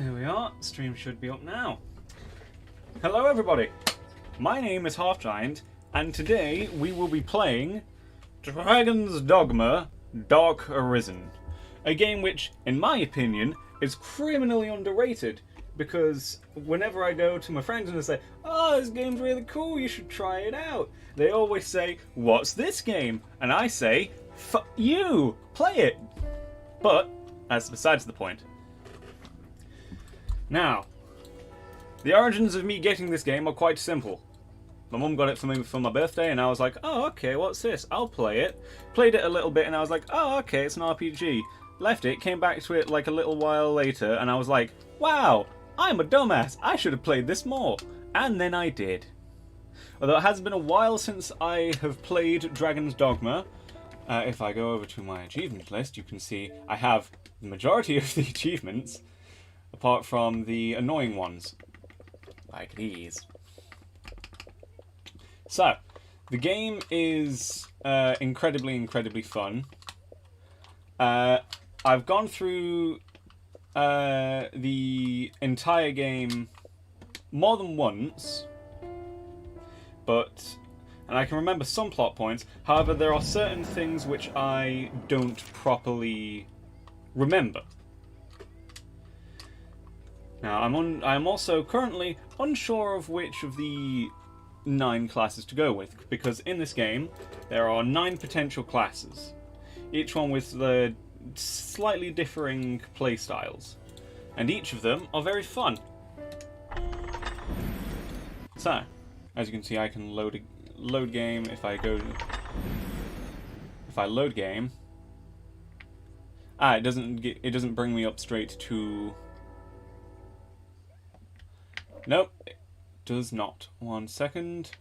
Here we are, stream should be up now. Hello everybody, my name is Half Giant, and today we will be playing Dragon's Dogma Dark Arisen. A game which, in my opinion, is criminally underrated, because whenever I go to my friends and they say, "Oh, this game's really cool, you should try it out," they always say, "What's this game?" And I say, "Fuck you, play it." But that's besides the point. Now, the origins of me getting this game are quite simple. My mum got it for me for my birthday, and I was like, "Oh, okay, what's this? I'll play it." Played it a little bit, and I was like, "Oh, okay, it's an RPG." Left it, came back to it like a little while later, and I was like, "Wow, I'm a dumbass. I should have played this more." And then I did. Although it has been a while since I have played Dragon's Dogma, if I go over to my achievement list, you can see I have the majority of the achievements, apart from the annoying ones, like these. So, the game is incredibly fun. I've gone through the entire game more than once, and I can remember some plot points. However, there are certain things which I don't properly remember. Now, I'm also currently unsure of which of the 9 classes to go with, because in this game there are 9 potential classes, each one with the slightly differing playstyles, and each of them are very fun. So, as you can see, I can load game. If I load game, it doesn't bring me up straight to. Nope, it does not. 1 second.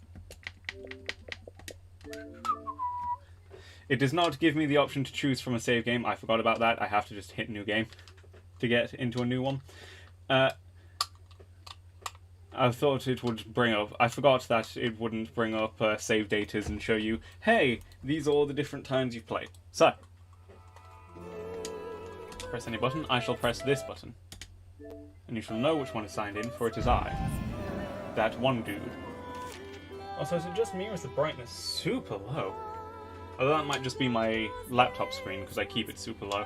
It does not give me the option to choose from a save game. I forgot about that. I have to just hit new game to get into a new one. I thought it would bring up. I forgot that it wouldn't bring up save datas and show you, hey, these are all the different times you've played. So, press any button. I shall press this button. And you shall know which one is signed in, for it is I. That one dude. Also, is it just me or is the brightness super low? Although that might just be my laptop screen, because I keep it super low.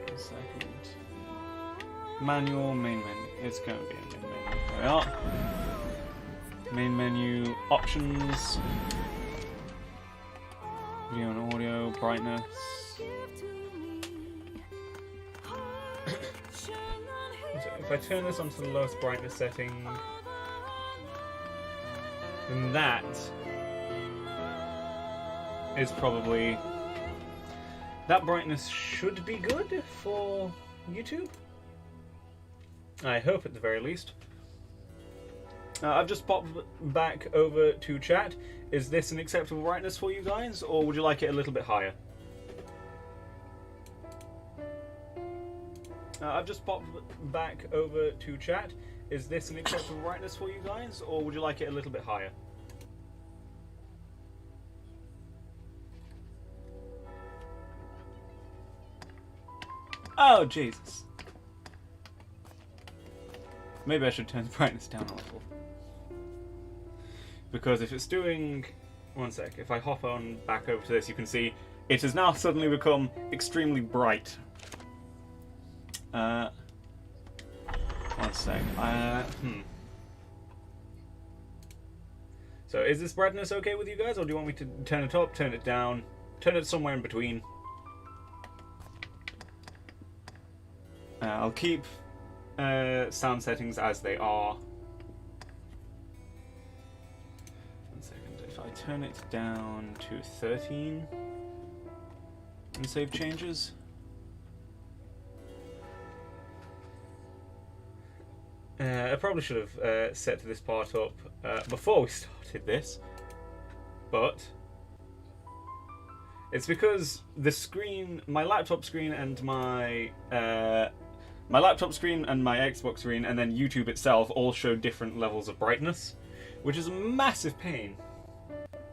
1 second. Manual, main menu. It's going to be a main menu. There we are. Main menu, options. Video and audio, brightness. If I turn this onto the lowest brightness setting, then that is probably... That brightness should be good for YouTube. I hope at the very least. I've just popped back over to chat. Is this an acceptable brightness for you guys, or would you like it a little bit higher? I've just popped back over to chat. Is this an acceptable brightness for you guys, or would you like it a little bit higher? Oh, Jesus. Maybe I should turn the brightness down a little. Because if it's doing... 1 sec. If I hop on back over to this, you can see it has now suddenly become extremely bright. 1 sec. So is this brightness okay with you guys, or do you want me to turn it up, turn it down, turn it somewhere in between? I'll keep sound settings as they are. 1 second. If I turn it down to 13 and save changes. I probably should have set this part up before we started this, but it's because the screen, my laptop screen and my Xbox screen and then YouTube itself all show different levels of brightness, which is a massive pain,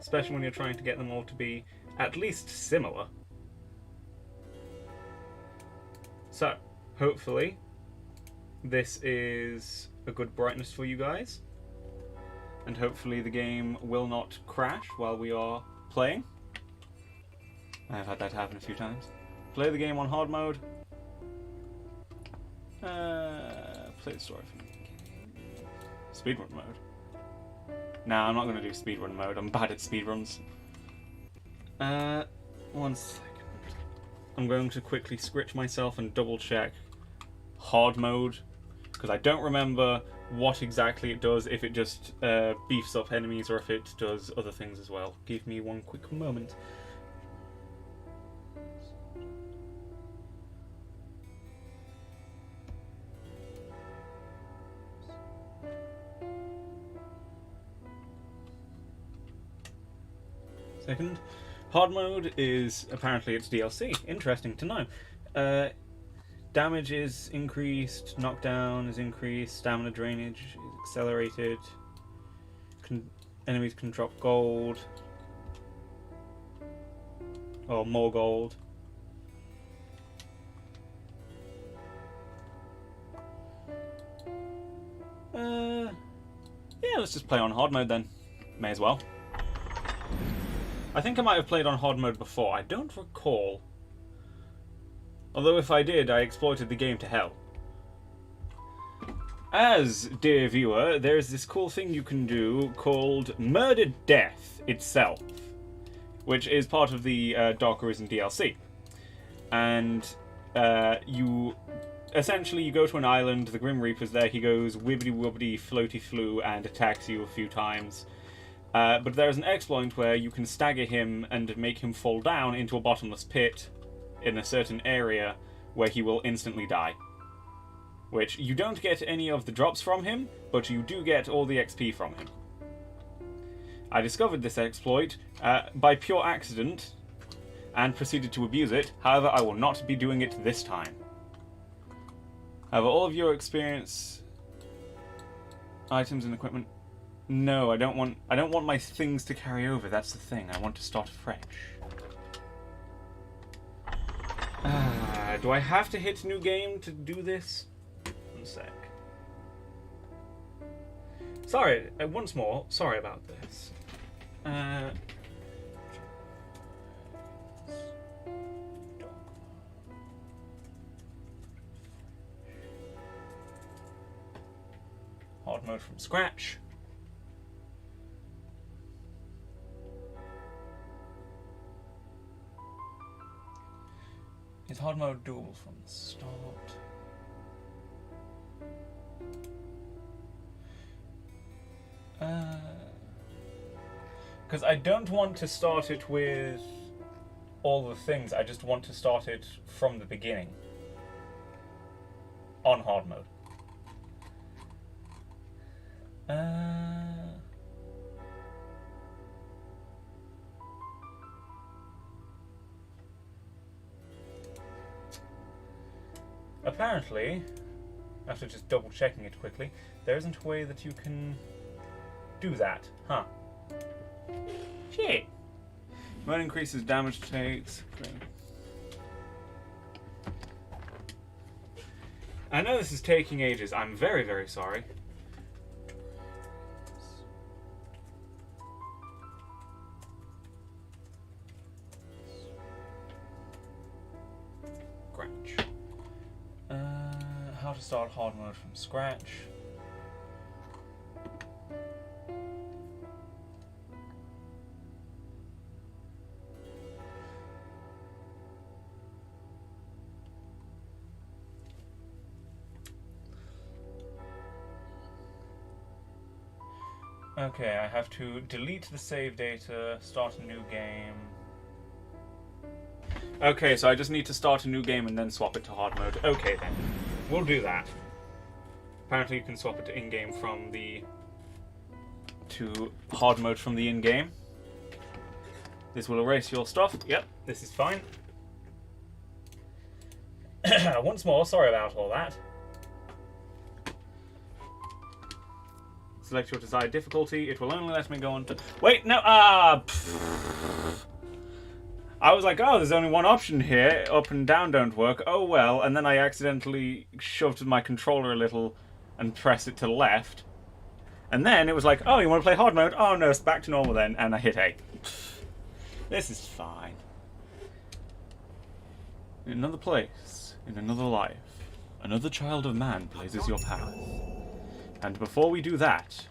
especially when you're trying to get them all to be at least similar. So, hopefully, this is a good brightness for you guys. And hopefully the game will not crash while we are playing. I've had that happen a few times. Play the game on hard mode. Play the story from the beginning. Speedrun mode. Nah, I'm not going to do speedrun mode. I'm bad at speedruns. 1 second. I'm going to quickly scritch myself and double check hard mode, because I don't remember what exactly it does, if it just beefs up enemies or if it does other things as well. Give me one quick moment. Second. Hard mode is apparently it's DLC. Interesting to know. Damage is increased, knockdown is increased, stamina drainage is accelerated, enemies can drop gold, or more gold. Yeah, let's just play on hard mode then. May as well. I think I might have played on hard mode before. I don't recall. Although if I did, I exploited the game to hell. As, dear viewer, there's this cool thing you can do called Murdered Death itself, which is part of the Dark Arisen DLC. And you go to an island, the Grim Reaper's there, he goes wibbity-wobbity floaty-flew and attacks you a few times. But there's an exploit where you can stagger him and make him fall down into a bottomless pit in a certain area where he will instantly die. Which, you don't get any of the drops from him, but you do get all the XP from him. I discovered this exploit by pure accident and proceeded to abuse it. However, I will not be doing it this time. However, all of your experience, items and equipment. No, I don't want my things to carry over. That's the thing. I want to start fresh. Do I have to hit new game to do this? One sec. Sorry, once more. Sorry about this. Hard mode from scratch. Is hard mode doable from the start? Because I don't want to start it with all the things, I just want to start it from the beginning. On hard mode. Apparently, after just double checking it quickly, there isn't a way that you can do that, huh? Shit. Mode increases damage takes. Great. I know this is taking ages. I'm very, very sorry. Scratch. How to start hard mode from scratch. Okay, I have to delete the save data, start a new game. Okay, so I just need to start a new game and then swap it to hard mode. Okay then, we'll do that. Apparently you can swap it to in-game from the... to hard mode from the in-game. This will erase your stuff. Yep, this is fine. Once more, sorry about all that. Select your desired difficulty. It will only let me go on to... Wait, no! I I was like, oh, there's only one option here. Up and down don't work. Oh well. And then I accidentally shoved my controller a little and pressed it to the left. And then it was like, oh, you want to play hard mode? Oh no, it's back to normal then. And I hit A. This is fine. In another place, in another life, another child of man blazes your path. And before we do that,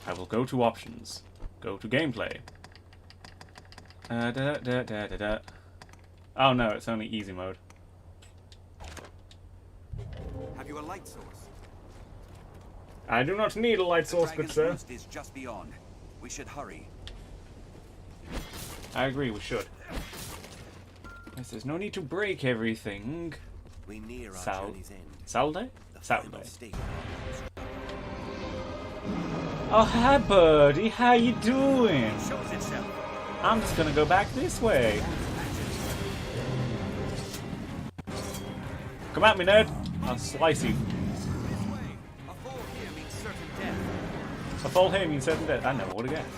I will go to options. Go to gameplay. Oh no, it's only easy mode. Have you a light source? I do not need a light source, good sir. Is just beyond. We should hurry. I agree, we should. Yes, there's no need to break everything. We near our journey's end. Saturday? The Saturday. final stage. Oh, hi, buddy. How you doing? Shows itself. I'm just gonna go back this way. Come at me, nerd. I'll slice you. This way. A fall here means certain death. A fall here means certain death. I never would have guessed.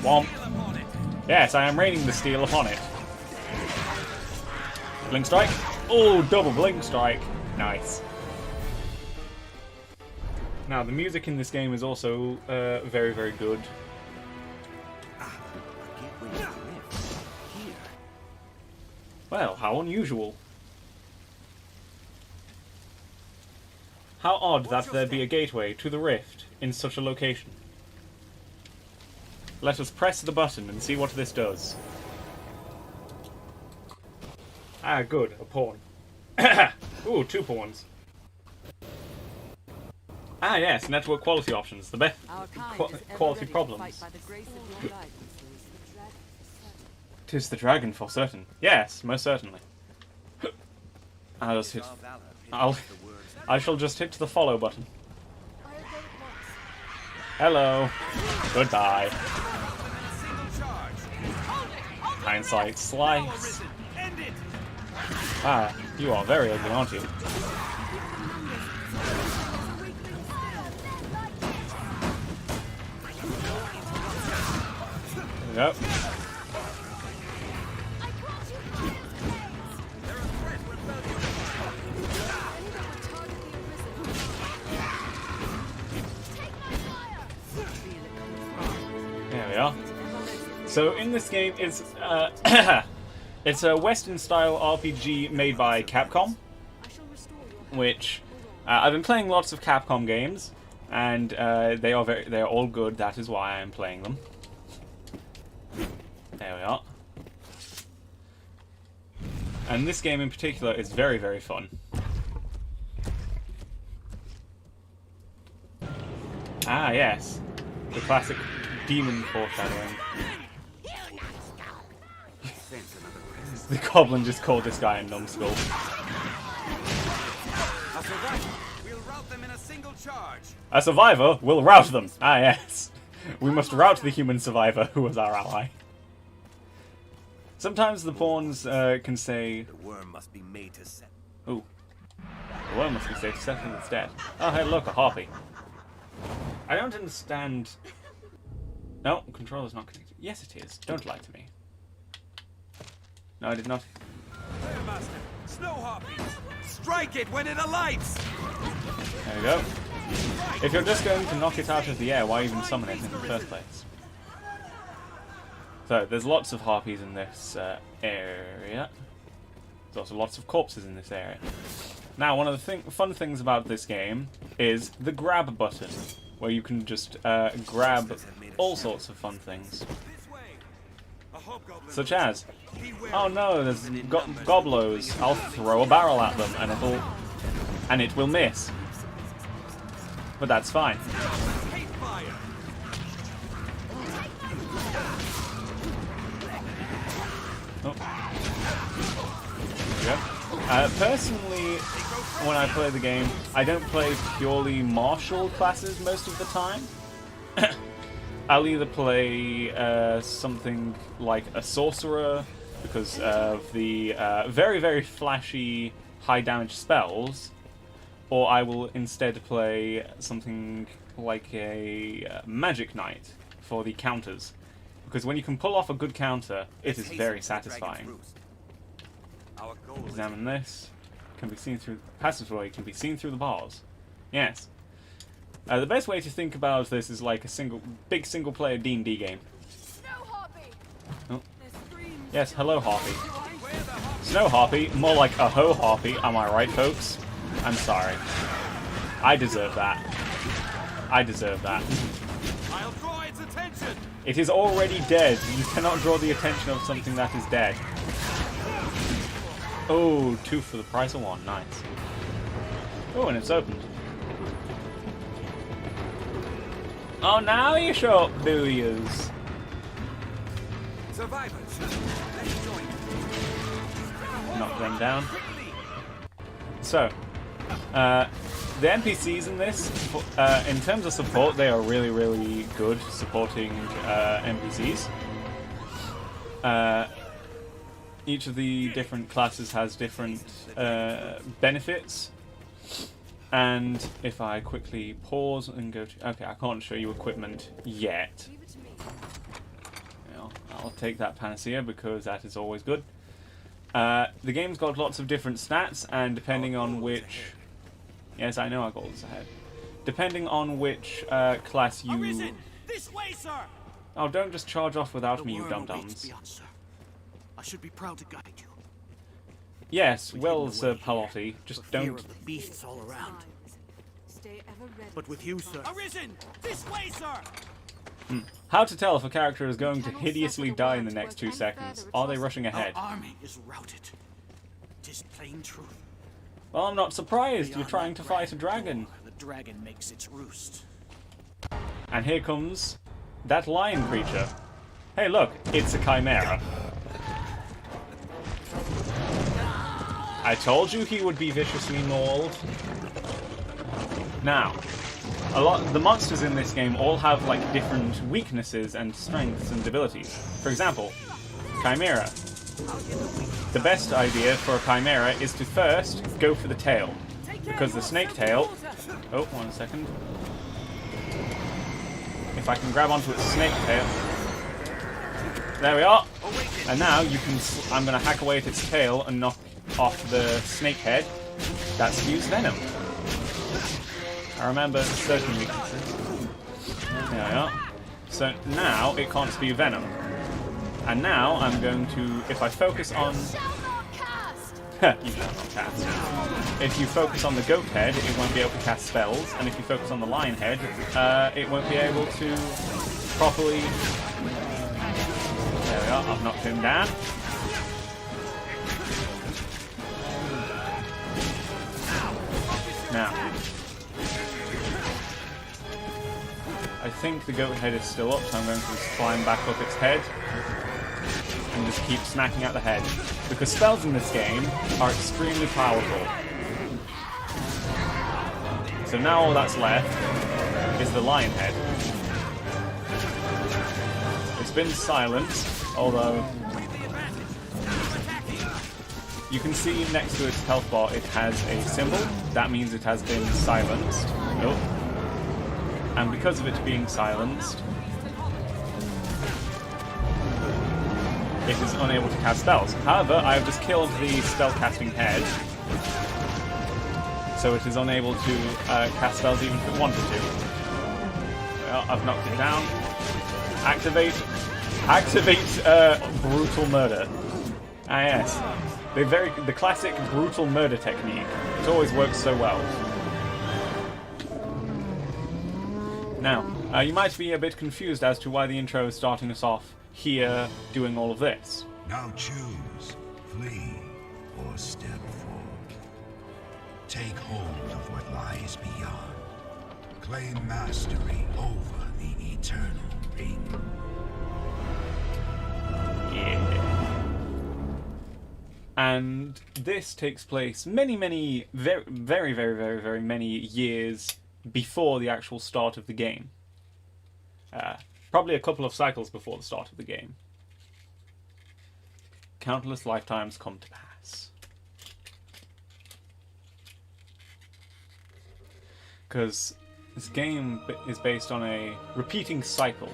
Womp. Yes, I am raining the steel upon it. Blink strike. Oh, double blink strike. Nice. Now, the music in this game is also very, very good. Well, how unusual. How odd that there be a gateway to the rift in such a location. Let us press the button and see what this does. Ah, good. A pawn. Ooh, 2 pawns. Ah, yes. Network quality options. The best quality problems. Tis the dragon for certain. Yes, most certainly. I'll just hit. I shall just hit the follow button. Hello. Goodbye. Hindsight slice. Ah, you are very ugly, aren't you? There we go. There we are. So in this game is it's a Western-style RPG made by Capcom, which I've been playing lots of Capcom games, and they are all good. That is why I am playing them. There we are. And this game in particular is very, very fun. Ah, yes, the classic demon foreshadowing. The goblin just called this guy a numbskull. We'll rout them in a single charge. A survivor will rout them. Ah, yes. We must rout the human survivor who was our ally. Sometimes the pawns can say... The worm must be made to set. Ooh. The worm must be safe to settle its debt. Oh, hey, look, a harpy. I don't understand... No, controller's not connected. Yes, it is. Don't lie to me. No, I did not. There, Master. Snow harpies. Strike it when it alights. There we go. If you're just going to knock it out of the air, why even summon it in the first place? So, there's lots of harpies in this area. There's also lots of corpses in this area. Now, one of the fun things about this game is the grab button, where you can just grab all sorts of fun things. Such as, oh no, there's goblos. I'll throw a barrel at them and it will miss. But that's fine. Oh. There we go. Personally, when I play the game, I don't play purely martial classes most of the time. I'll either play something like a sorcerer because of the very, very flashy high damage spells, or I will instead play something like a magic knight for the counters. Because when you can pull off a good counter, it is very satisfying. Examine this. Can be seen through... Passageway can be seen through the bars. Yes. The best way to think about this is like a big single-player D&D game. Oh. Yes, hello, Harpy. Snow Harpy, more like a ho Harpy, am I right, folks? I'm sorry. I deserve that. I deserve that. I'll draw its attention. It is already dead. You cannot draw the attention of something that is dead. Oh, 2 for the price of 1. Nice. Oh, and it's opened. Oh, now you show up, do yous? Survivors, let's join. Knock them down. So, the NPCs in this, in terms of support, they are really, really good supporting NPCs. Each of the different classes has different benefits. And if I quickly pause and go to... Okay, I can't show you equipment yet. I'll take that panacea because that is always good. The game's got lots of different stats, and depending on which... Yes, I know our goals ahead. Depending on which class you... Arisen! This way, sir! Oh, don't just charge off without me, you dum-dums. I should be proud to guide you. Yes, well, Sir Palotti, just Fear don't... of the beasts all around. But with you, sir. Arisen! This way, sir! How to tell if a character is going to hideously die in the next 2 seconds? Are they rushing ahead? Our army is routed. 'Tis plain truth. Well, I'm not surprised. You're Beyond trying that to fight a grand dragon. door, the dragon makes its roost. And here comes that lion creature. Hey, look, it's a chimera. I told you he would be viciously mauled. Now, the monsters in this game all have like different weaknesses and strengths and abilities. For example, chimera. The best idea for a chimera is to first go for the tail, because the snake tail... Oh, 1 second. If I can grab onto its snake tail... There we are! And now you can... I'm going to hack away at its tail and knock off the snake head. That spews venom. I remember certain weaknesses. There we are. So now it can't spew venom. And now I'm going to, if I focus on... you shall not cast. If you focus on the goat head, it won't be able to cast spells. And if you focus on the lion head, it won't be able to properly... There we are, I've knocked him down. Now, I think the goat head is still up, so I'm going to just climb back up its head and just keep smacking at the head. Because spells in this game are extremely powerful. So now all that's left is the lion head. It's been silenced, although you can see next to its health bar it has a symbol. That means it has been silenced. Nope. And because of it being silenced, it is unable to cast spells. However, I have just killed the spell-casting head, so it is unable to cast spells even if it wanted to. Well, I've knocked it down. Activate brutal murder. Ah yes, the classic brutal murder technique. It always works so well. Now, you might be a bit confused as to why the intro is starting us off here doing all of this. Now choose, flee, or step forward. Take hold of what lies beyond. Claim mastery over the eternal ring. Yeah. And this takes place many, very many years before the actual start of the game. Probably a couple of cycles before the start of the game. Countless lifetimes come to pass. Because This game is based on a repeating cycle.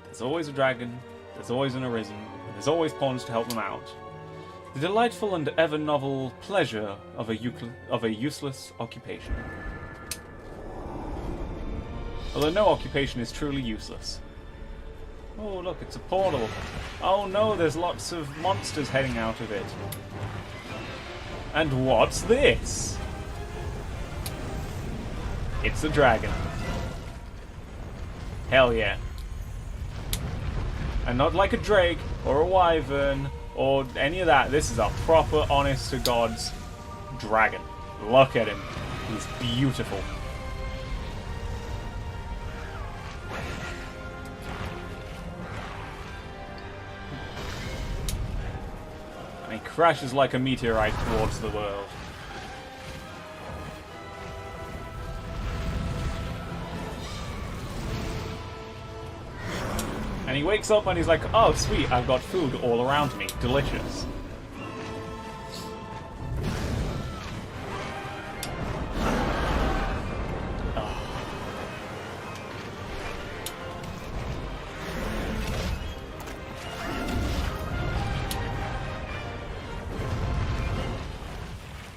There's always a dragon, there's always an arisen, and there's always pawns to help them out. The delightful and ever-novel pleasure of a useless occupation. Although no occupation is truly useless. Oh look, it's a portal. Oh no, there's lots of monsters heading out of it. And what's this? It's a dragon. Hell yeah. And not like a drake, or a wyvern, or any of that. This is a proper, honest-to-God's dragon. Look at him. He's beautiful. And he crashes like a meteorite towards the world. And he wakes up and he's like, oh sweet, I've got food all around me. Delicious.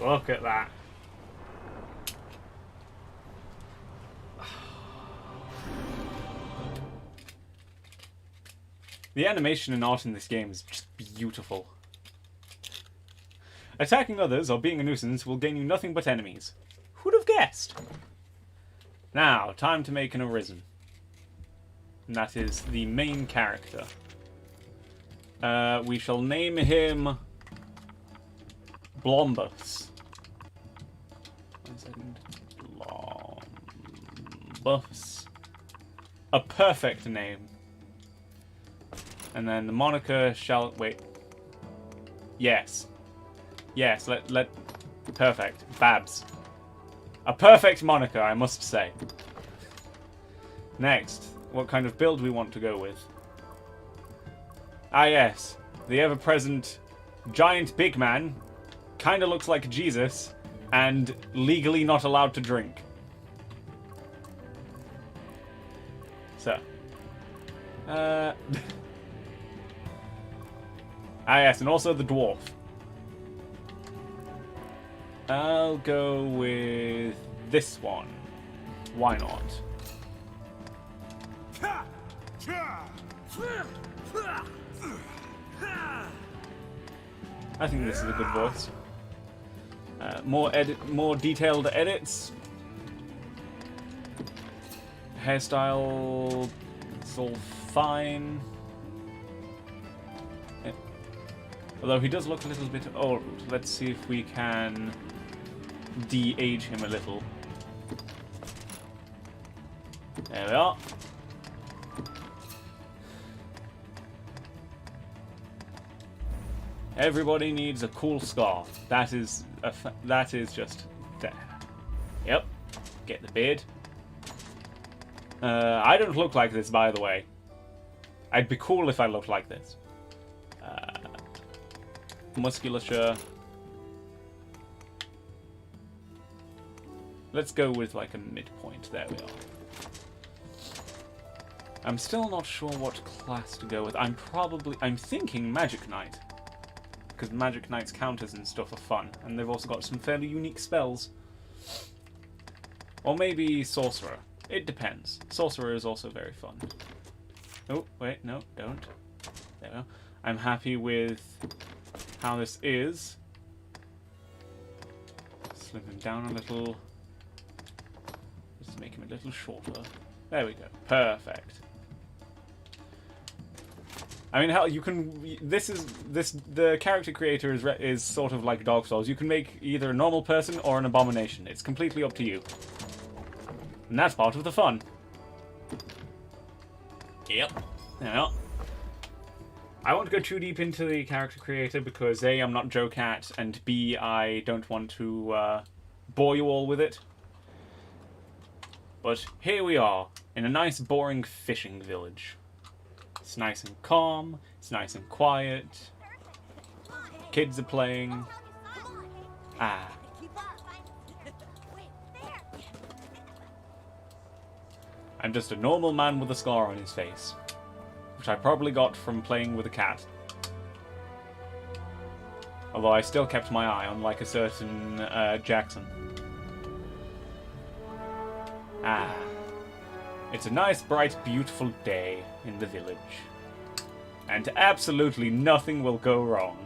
Look at that. The animation and art in this game is just beautiful. Attacking others or being a nuisance will gain you nothing but enemies. Who'd have guessed? Now, time to make an arisen. And that is the main character. We shall name him Blombus. 1 second. Blombus. A perfect name. And then the moniker shall... Wait. Yes. Yes, let... Perfect. Babs. A perfect moniker, I must say. Next, what kind of build we want to go with. Ah yes. The ever-present giant big man. Kinda looks like Jesus. And legally not allowed to drink. So. Ah yes, and also the dwarf. I'll go with this one. Why not? I think this is a good voice. More detailed edits. Hairstyle, it's all fine. Although he does look a little bit old. Let's see if we can de-age him a little. There we are. Everybody needs a cool scarf. That is just there. Yep. Get the beard. I don't look like this, by the way. I'd be cool if I looked like this. Musculature. Let's go with like a midpoint. There we are. I'm still not sure what class to go with. I'm thinking Magic Knight. Because Magic Knight's counters and stuff are fun. And they've also got some fairly unique spells. Or maybe Sorcerer. It depends. Sorcerer is also very fun. Oh, wait, no, don't. There we go. I'm happy with how this is. Slim him down a little. Just make him a little shorter. There we go. Perfect. I mean, hell, you can. The character creator is sort of like Dark Souls. You can make either a normal person or an abomination. It's completely up to you, and that's part of the fun. Yep. Now, I won't go too deep into the character creator because A, I'm not Joe Cat, and B, I don't want to bore you all with it. But here we are in a nice, boring fishing village. It's nice and calm, it's nice and quiet. Kids are playing. Ah. I'm just a normal man with a scar on his face. Which I probably got from playing with a cat. Although I still kept my eye on, like, a certain Jackson. Ah. It's a nice, bright, beautiful day in the village. And absolutely nothing will go wrong.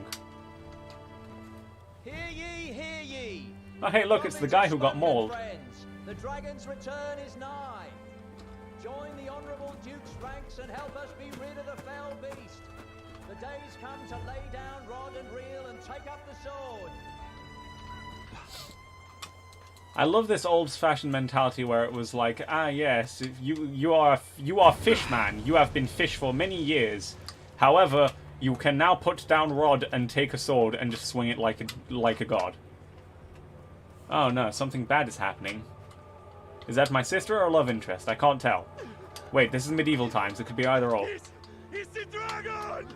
Hear ye, hear ye! Oh, hey, look, it's the guy who got mauled. Friends, the dragon's return is nigh. Join the honourable Duke's ranks and help us be rid of the fell beast. The day's come to lay down rod and reel and take up the sword. I love this old-fashioned mentality where it was like, ah, yes, you are fishman. You have been fish for many years. However, you can now put down rod and take a sword and just swing it like a god. Oh no, something bad is happening. Is that my sister or a love interest? I can't tell. Wait, this is medieval times. It could be either or. It's the dragon!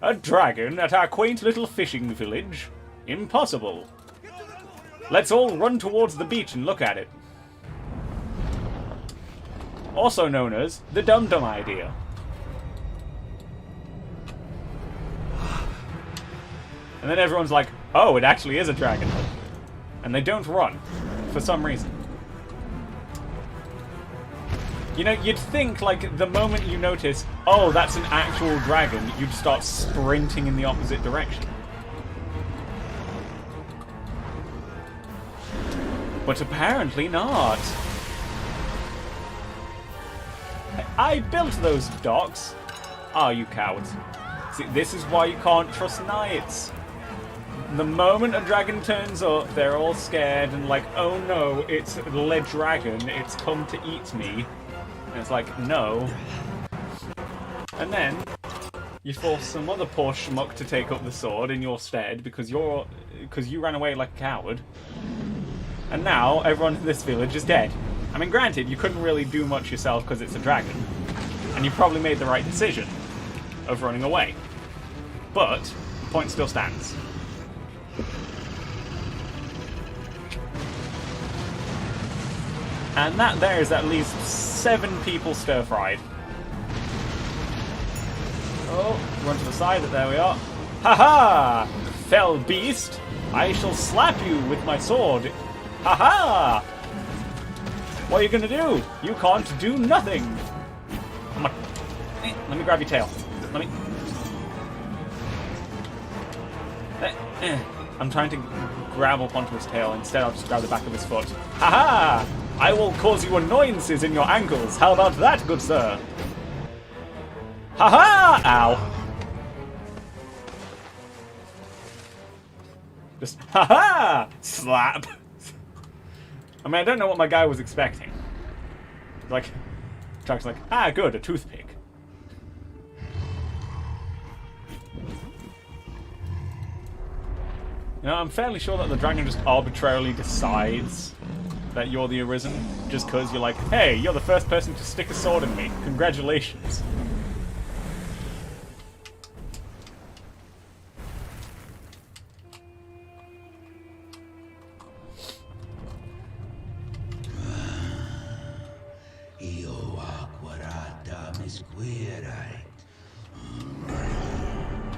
A dragon at our quaint little fishing village? Impossible. Let's all run towards the beach and look at it. Also known as the dum-dum idea. And then everyone's like, oh, it actually is a dragon. And they don't run, for some reason. You know, you'd think, like, the moment you notice, oh, that's an actual dragon, you'd start sprinting in the opposite direction. But apparently not. I built those docks. Ah, you cowards. See, this is why you can't trust knights. The moment a dragon turns up, they're all scared and like, oh no, it's the dragon, it's come to eat me. And it's like, no. And then you force some other poor schmuck to take up the sword in your stead because you ran away like a coward. And now everyone in this village is dead. I mean, granted, you couldn't really do much yourself because it's a dragon. And you probably made the right decision of running away. But the point still stands. And that there is at least 7 people stir-fried. Oh, run to the side, there we are. Ha-ha! Fell beast! I shall slap you with my sword. Ha-ha! What are you gonna do? You can't do nothing! Come on. Let me grab your tail. Let me... I'm trying to grab up onto his tail. Instead, I'll just grab the back of his foot. Ha-ha! I will cause you annoyances in your ankles. How about that, good sir? Ha-ha! Ow. Just, ha-ha! Slap. I mean, I don't know what my guy was expecting. Like, Chuck's like, ah, good, a toothpick. You know, I'm fairly sure that the dragon just arbitrarily decides that you're the Arisen, just because you're like, hey, you're the first person to stick a sword in me. Congratulations.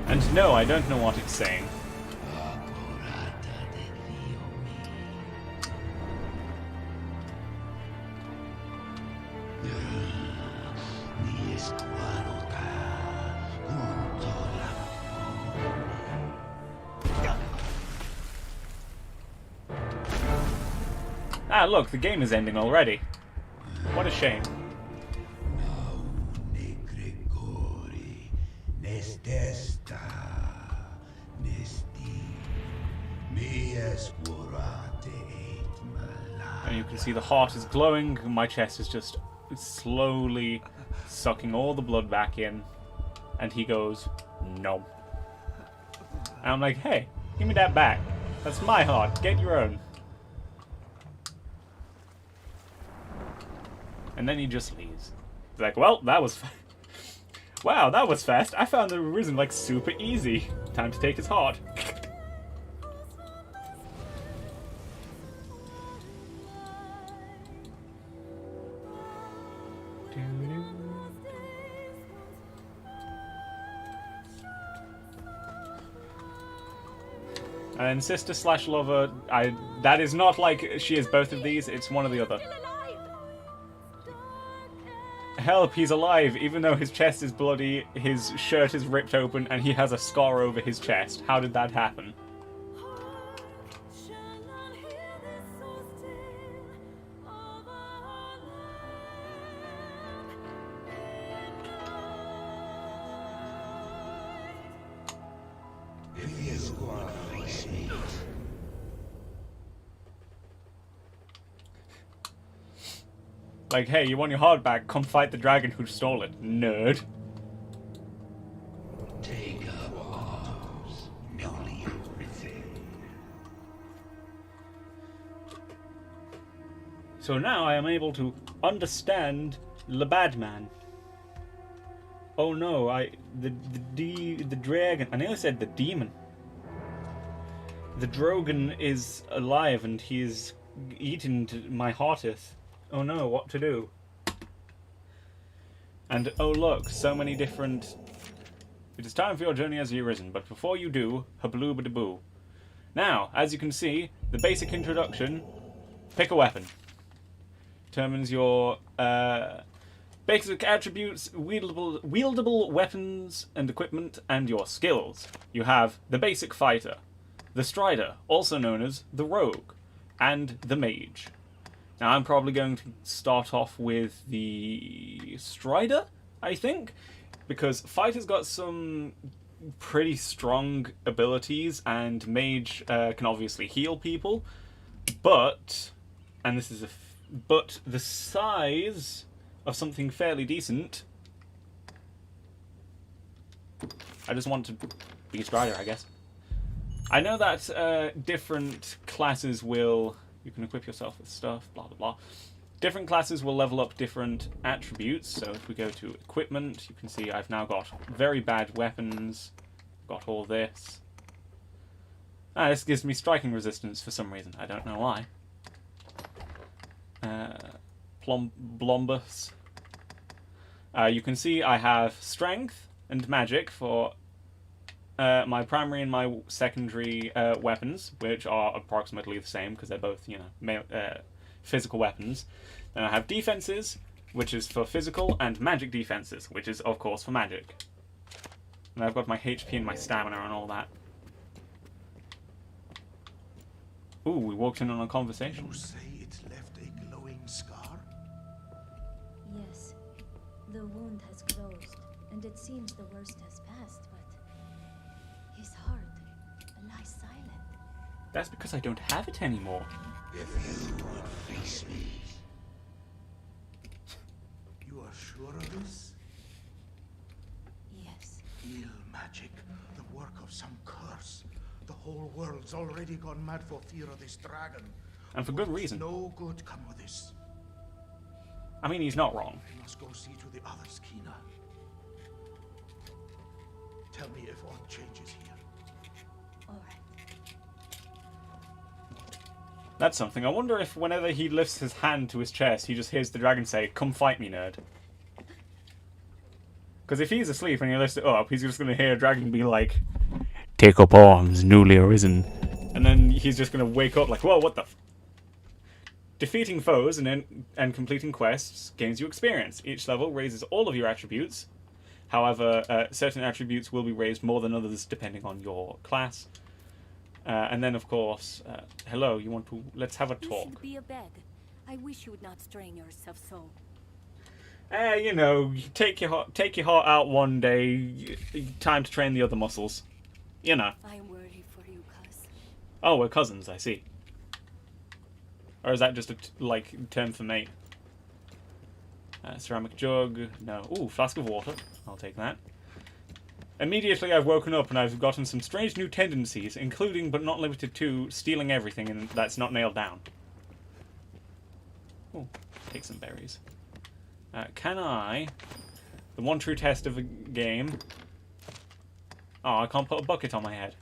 And no, I don't know what it's saying. Ah, look, the game is ending already. What a shame. And you can see the heart is glowing, my chest is just slowly sucking all the blood back in. And he goes, no. And I'm like, hey, give me that back. That's my heart, get your own. And then he just leaves. He's like, well, that was wow, that was fast. I found the Arisen, like, super easy. Time to take his heart. And then sister slash lover, that is not like she is both of these, it's one or the other. Help, he's alive, even though his chest is bloody, his shirt is ripped open, and he has a scar over his chest. How did that happen? Like, hey, you want your heart back? Come fight the dragon who stole it, nerd. Take up arms, newly arisen. So now I am able to understand the bad man. Oh no, the dragon. I nearly said the demon. The Drogon is alive and he is eating my hearteth. Oh no, what to do? And oh look, so many different... It is time for your journey as the arisen, but before you do, habloo-ba-da-boo. Now, as you can see, the basic introduction, pick a weapon. Determines your basic attributes, wieldable weapons and equipment, and your skills. You have the basic fighter, the strider, also known as the rogue, and the mage. Now, I'm probably going to start off with the Strider, I think, because Fighter's got some pretty strong abilities, and Mage can obviously heal people, but, and this is but the size of something fairly decent, I just want to be Strider, I guess. I know that different classes will... You can equip yourself with stuff, blah, blah, blah. Different classes will level up different attributes. So if we go to equipment, you can see I've now got very bad weapons. Got all this. This gives me striking resistance for some reason. I don't know why. Blombus. You can see I have strength and magic for my primary and my secondary weapons, which are approximately the same because they're both, you know, physical weapons. Then I have defenses, which is for physical, and magic defenses, which is, of course, for magic. And I've got my HP and my stamina and all that. Ooh, we walked in on a conversation. You say it's left a glowing scar? Yes. The wound has closed, and it seems the worst has passed, but his heart lies silent. That's because I don't have it anymore. If you would face me. You are sure of this? Yes. Ill magic, the work of some curse. The whole world's already gone mad for fear of this dragon. And for good reason. No good come of this. I mean, he's not wrong. I must go see to the others, Kina. Tell me if aught changes here. All right. That's something. I wonder if whenever he lifts his hand to his chest, he just hears the dragon say, "Come fight me, nerd." Because if he's asleep and he lifts it up, he's just going to hear a dragon be like, "Take up arms, newly arisen." And then he's just going to wake up like, whoa, what the f... Defeating foes and completing quests gains you experience. Each level raises all of your attributes. However, certain attributes will be raised more than others depending on your class. And then, of course, hello, you want to... Let's have a talk. You should be abed. I wish you would not strain yourself so. You know, take your heart out one day. Time to train the other muscles. You know. I worry for you, cuz. Oh, we're cousins, I see. Or is that just a, term for mate? Ceramic jug. No. Ooh, flask of water. I'll take that. Immediately I've woken up and I've gotten some strange new tendencies, including but not limited to stealing everything and that's not nailed down. Ooh, take some berries. Can I... The one true test of a game... Oh, I can't put a bucket on my head.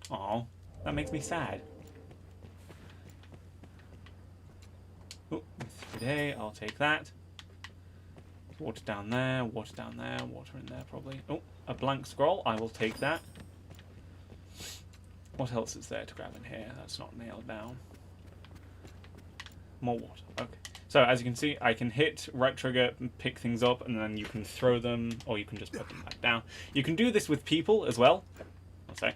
Oh, that makes me sad. Oh, today I'll take that. Water down there, water down there, water in there probably. Oh, a blank scroll, I will take that. What else is there to grab in here? That's not nailed down. More water. Okay. So as you can see, I can hit right trigger and pick things up, and then you can throw them, or you can just put them back down. You can do this with people as well. One sec.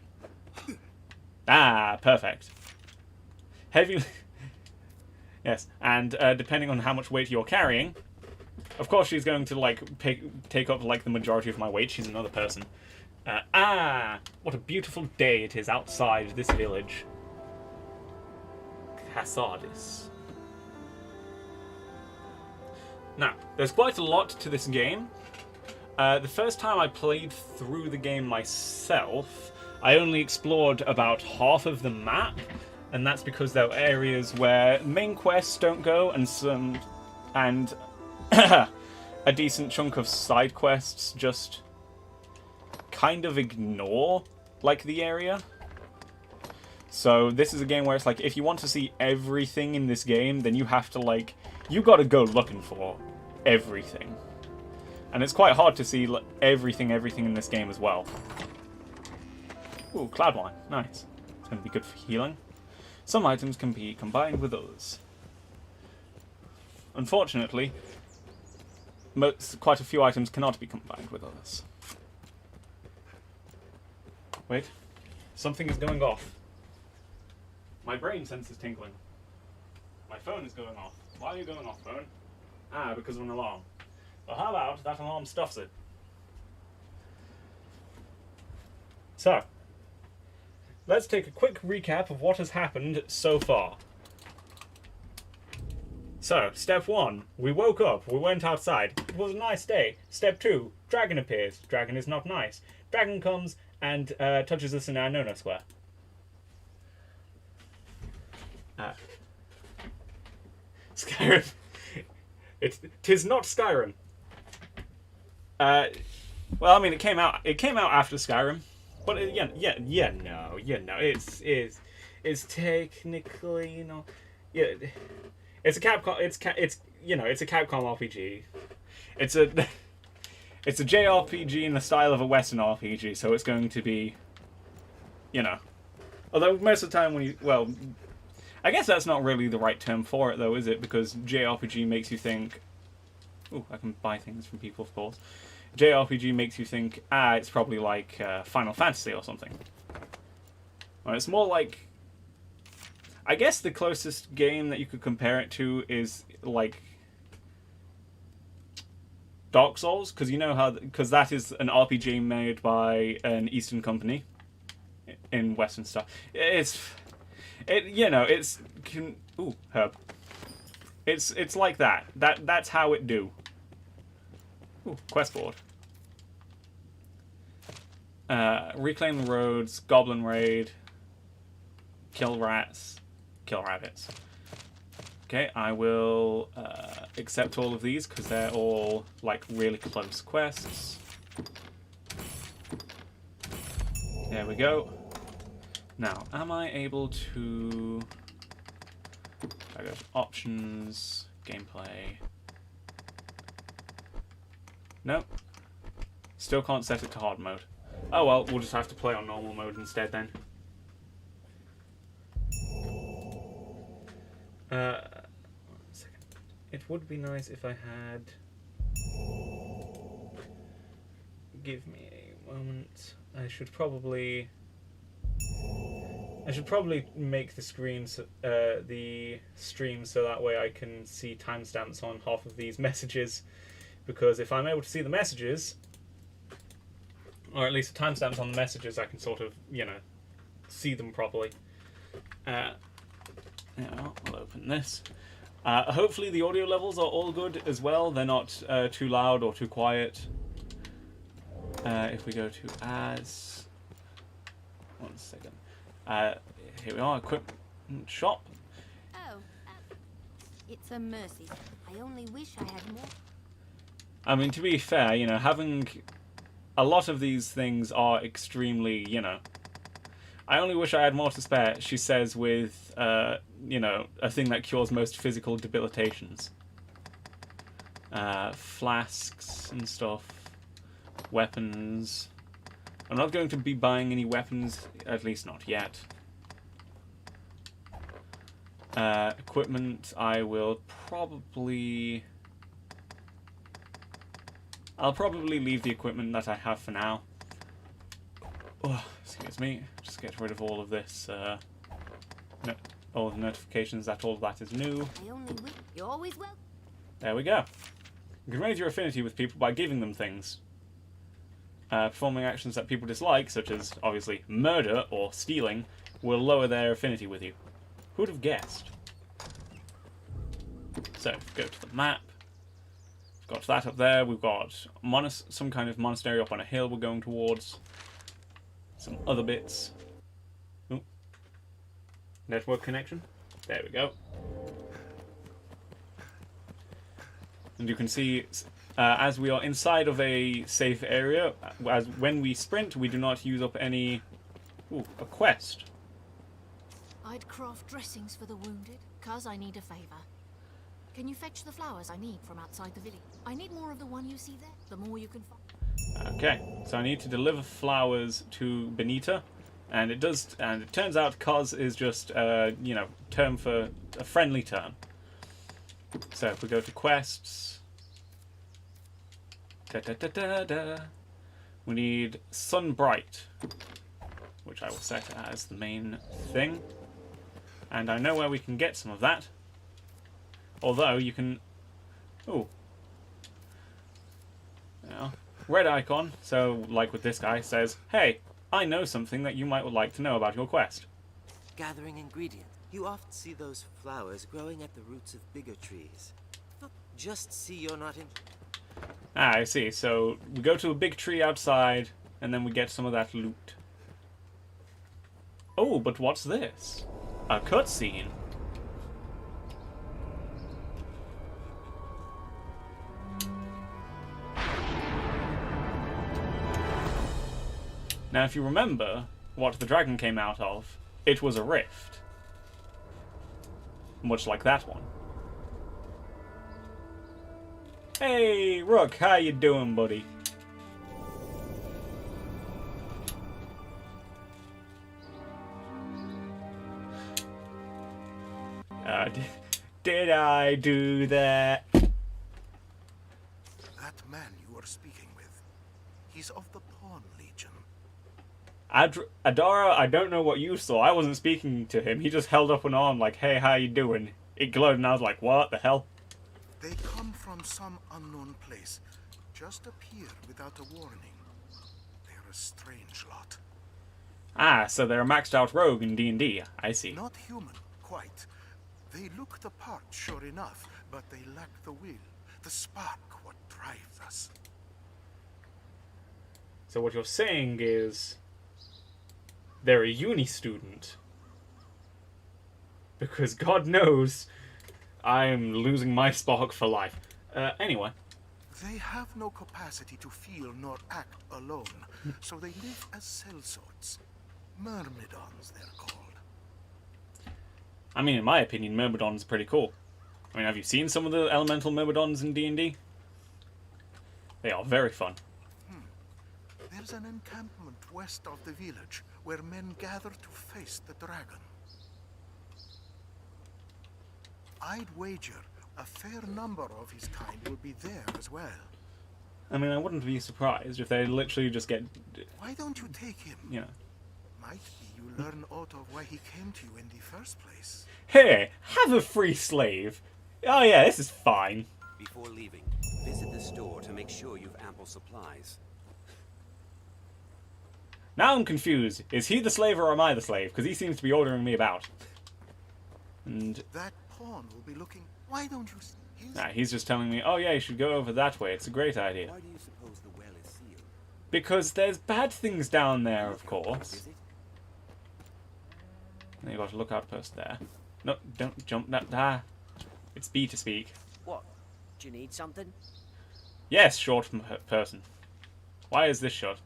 Ah, perfect. Heavy. Yes, and depending on how much weight you're carrying, of course she's going to like take up like the majority of my weight. She's another person. What a beautiful day it is outside this village. Cassardis. Now, there's quite a lot to this game. The first time I played through the game myself, I only explored about half of the map, and that's because there were areas where main quests don't go, and a decent chunk of side quests just kind of ignore like the area. So this is a game where it's like, if you want to see everything in this game, then you have to like, you gotta go looking for everything. And it's quite hard to see everything in this game as well. Ooh, cloud wine, nice. It's gonna be good for healing. Some items can be combined with others. Unfortunately, quite a few items cannot be combined with others. Wait, something is going off. My brain senses tingling. My phone is going off. Why are you going off, phone? Ah, because of an alarm. Well, how about that alarm stuffs it? So, let's take a quick recap of what has happened so far. So, step 1, we woke up, we went outside. It was a nice day. Step 2, dragon appears. Dragon is not nice. Dragon comes and touches us in our no-no square. Skyrim. Tis not Skyrim. Well, I mean, it came out after Skyrim, but it's technically, you know, it's a Capcom, it's a Capcom RPG. It's a JRPG in the style of a Western RPG, so it's going to be, you know, although most of the time I guess that's not really the right term for it, though, is it? Because JRPG makes you think... Ooh, I can buy things from people, of course. JRPG makes you think, it's probably like Final Fantasy or something. Well, it's more like... I guess the closest game that you could compare it to is, like... Dark Souls, because you know how... Because that is an RPG made by an Eastern company in Western stuff. Ooh, herb. It's like that. That's how it do. Ooh, quest board. Reclaim the roads, goblin raid, kill rats, kill rabbits. Okay, I will accept all of these because they're all like really close quests. There we go. Now, am I able to... I go to options, gameplay. Nope. Still can't set it to hard mode. Oh well, we'll just have to play on normal mode instead then. One second. It would be nice if I had... Give me a moment. I should probably make the stream so that way I can see timestamps on half of these messages, because if I'm able to see the messages, or at least the timestamps on the messages, I can sort of, you know, see them properly. Yeah, I'll open this. Hopefully the audio levels are all good as well. They're not too loud or too quiet. If we go to as... One second. Here we are, equipment shop. Oh, it's a mercy. I only wish I had more. I mean, to be fair, you know, having a lot of these things are extremely, you know... I only wish I had more to spare, she says with, you know, a thing that cures most physical debilitations. Flasks and stuff. Weapons. I'm not going to be buying any weapons, at least not yet. Equipment, I'll probably leave the equipment that I have for now. Oh, excuse me. Just get rid of all of this. All the notifications that all of that is new. You're always well. There we go. You can raise your affinity with people by giving them things. Performing actions that people dislike, such as, obviously, murder or stealing, will lower their affinity with you. Who'd have guessed? So, go to the map. We've got that up there. We've got some kind of monastery up on a hill we're going towards. Some other bits. Ooh. Network connection. There we go. And you can see, as we are inside of a safe area, as when we sprint, we do not use up any... Ooh, a quest. I'd craft dressings for the wounded, 'cause I need a favor. Can you fetch the flowers I need from outside the village? I need more of the one you see there, the more you can find. Okay, so I need to deliver flowers to Benita, and it turns out "cos" is just term for a friendly term. So if we go to quests, we need Sunbright, which I will set as the main thing, and I know where we can get some of that. Although you can, red icon. So like with this guy says, "Hey, I know something that you might like to know about your quest." Gathering ingredients. You often see those flowers growing at the roots of bigger trees. Just see you're not in... Ah, I see. So we go to a big tree outside, and then we get some of that loot. Oh, but what's this? A cutscene. Now, if you remember what the dragon came out of, it was a rift. Much like that one. Hey, Rook, how you doing, buddy? Did I do that? That man you were speaking with, he's of the Pawn Legion. Adara, I don't know what you saw. I wasn't speaking to him. He just held up an arm like, "Hey, how you doing?" It glowed and I was like, "What the hell?" They come from some unknown place, just appear without a warning. They're a strange lot. Ah, so they're a maxed out rogue in D&D. I see. Not human, quite. They look the part, sure enough, but they lack the will, the spark, what drives us. So what you're saying is they're a uni student. Because God knows I'm losing my spark for life. Anyway. They have no capacity to feel nor act alone, so they live as sellswords. Myrmidons, they're called. I mean, in my opinion, Myrmidon's pretty cool. I mean, have you seen some of the elemental Myrmidons in D&D? They are very fun. There's an encampment west of the village where men gather to face the dragon. I'd wager a fair number of his kind will be there as well. I mean, I wouldn't be surprised if they literally just get... Why don't you take him? You know. Might be you learn aught of why he came to you in the first place. Hey, have a free slave. Oh yeah, this is fine. Before leaving, visit the store to make sure you've ample supplies. Now I'm confused. Is he the slave or am I the slave? Because he seems to be ordering me about. And... that pawn will be looking... Why don't you... he's just telling me, "Oh yeah, you should go over that way. It's a great idea." Why do you suppose the well is sealed? Because there's bad things down there, of course. And you've got a lookout post there. No, don't jump that. Ah, it's B to speak. What? Do you need something? Yes, short person. Why is this shut?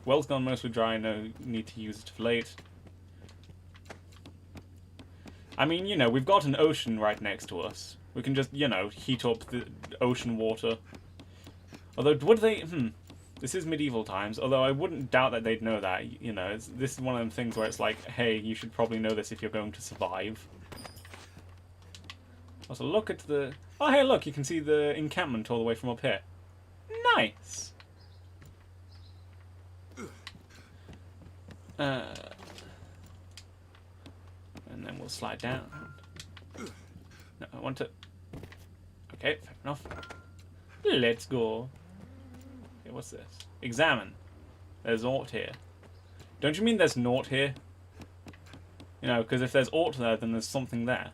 Well's gone mostly dry. No need to use it to flate. I mean, you know, we've got an ocean right next to us. We can just, you know, heat up the ocean water. Although, would they... This is medieval times, although I wouldn't doubt that they'd know that. You know, this is one of them things where it's like, hey, you should probably know this if you're going to survive. Also, look at the... Oh, hey, look, you can see the encampment all the way from up here. Nice! And then we'll slide down. No, I want to... Okay, fair enough. Let's go. Okay, what's this? Examine. There's aught here. Don't you mean there's naught here? You know, because if there's aught there, then there's something there.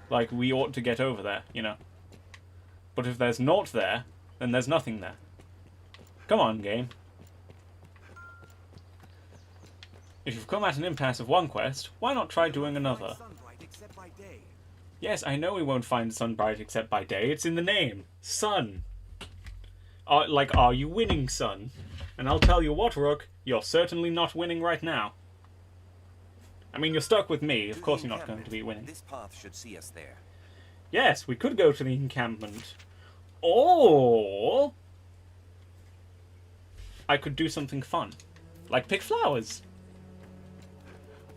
Like, we ought to get over there, you know. But if there's naught there, then there's nothing there. Come on, game. If you've come at an impasse of one quest, why not try doing another? Yes, I know we won't find Sunbright except by day. It's in the name. Sun. Are you winning, son? And I'll tell you what, Rook, you're certainly not winning right now. I mean, you're stuck with me. Of course you're not going to be winning. This path should see us there. Yes, we could go to the encampment. Or... I could do something fun. Like pick flowers.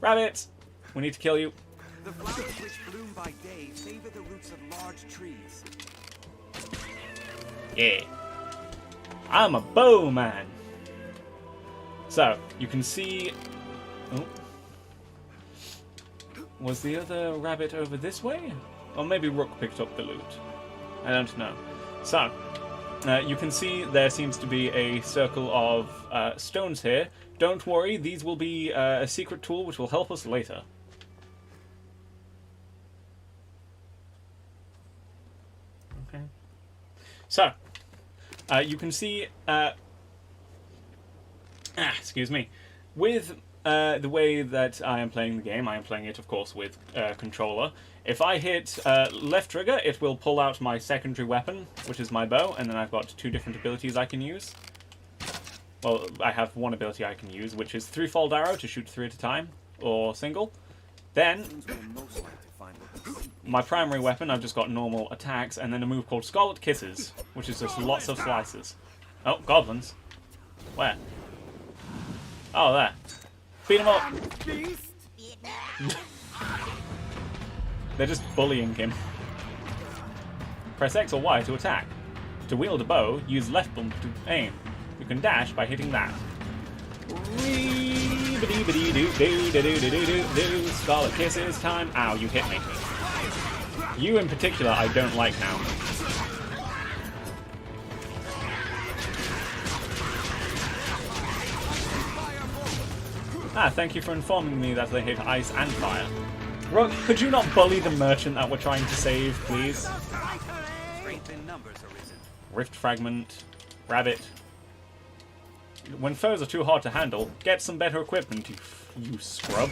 Rabbit! We need to kill you. The flowers which bloom by day favor the roots of large trees. Yeah. I'm a bowman. So, you can see... Oh. Was the other rabbit over this way? Or maybe Rook picked up the loot. I don't know. So, you can see there seems to be a circle of stones here. Don't worry, these will be a secret tool which will help us later. Okay. So, you can see... excuse me. With the way that I am playing the game, I am playing it, of course, with controller. If I hit left trigger, it will pull out my secondary weapon, which is my bow, and then I've got two different abilities I can use. Well, I have one ability I can use, which is threefold arrow to shoot 3 at a time, or single. Then, my primary weapon, I've just got normal attacks, and then a move called Scarlet Kisses, which is just lots of slices. Oh, goblins. Where? Oh, there. Beat them up. They're just bullying him. Press X or Y to attack. To wield a bow, use left bump to aim. You can dash by hitting that. Scarlet Kisses time. Ow, you hit me. You in particular, I don't like now. Ah, thank you for informing me that they hit ice and fire. Rook, could you not bully the merchant that we're trying to save, please? Strength in numbers arisen. Rift fragment. Rabbit. When foes are too hard to handle, get some better equipment, you scrub.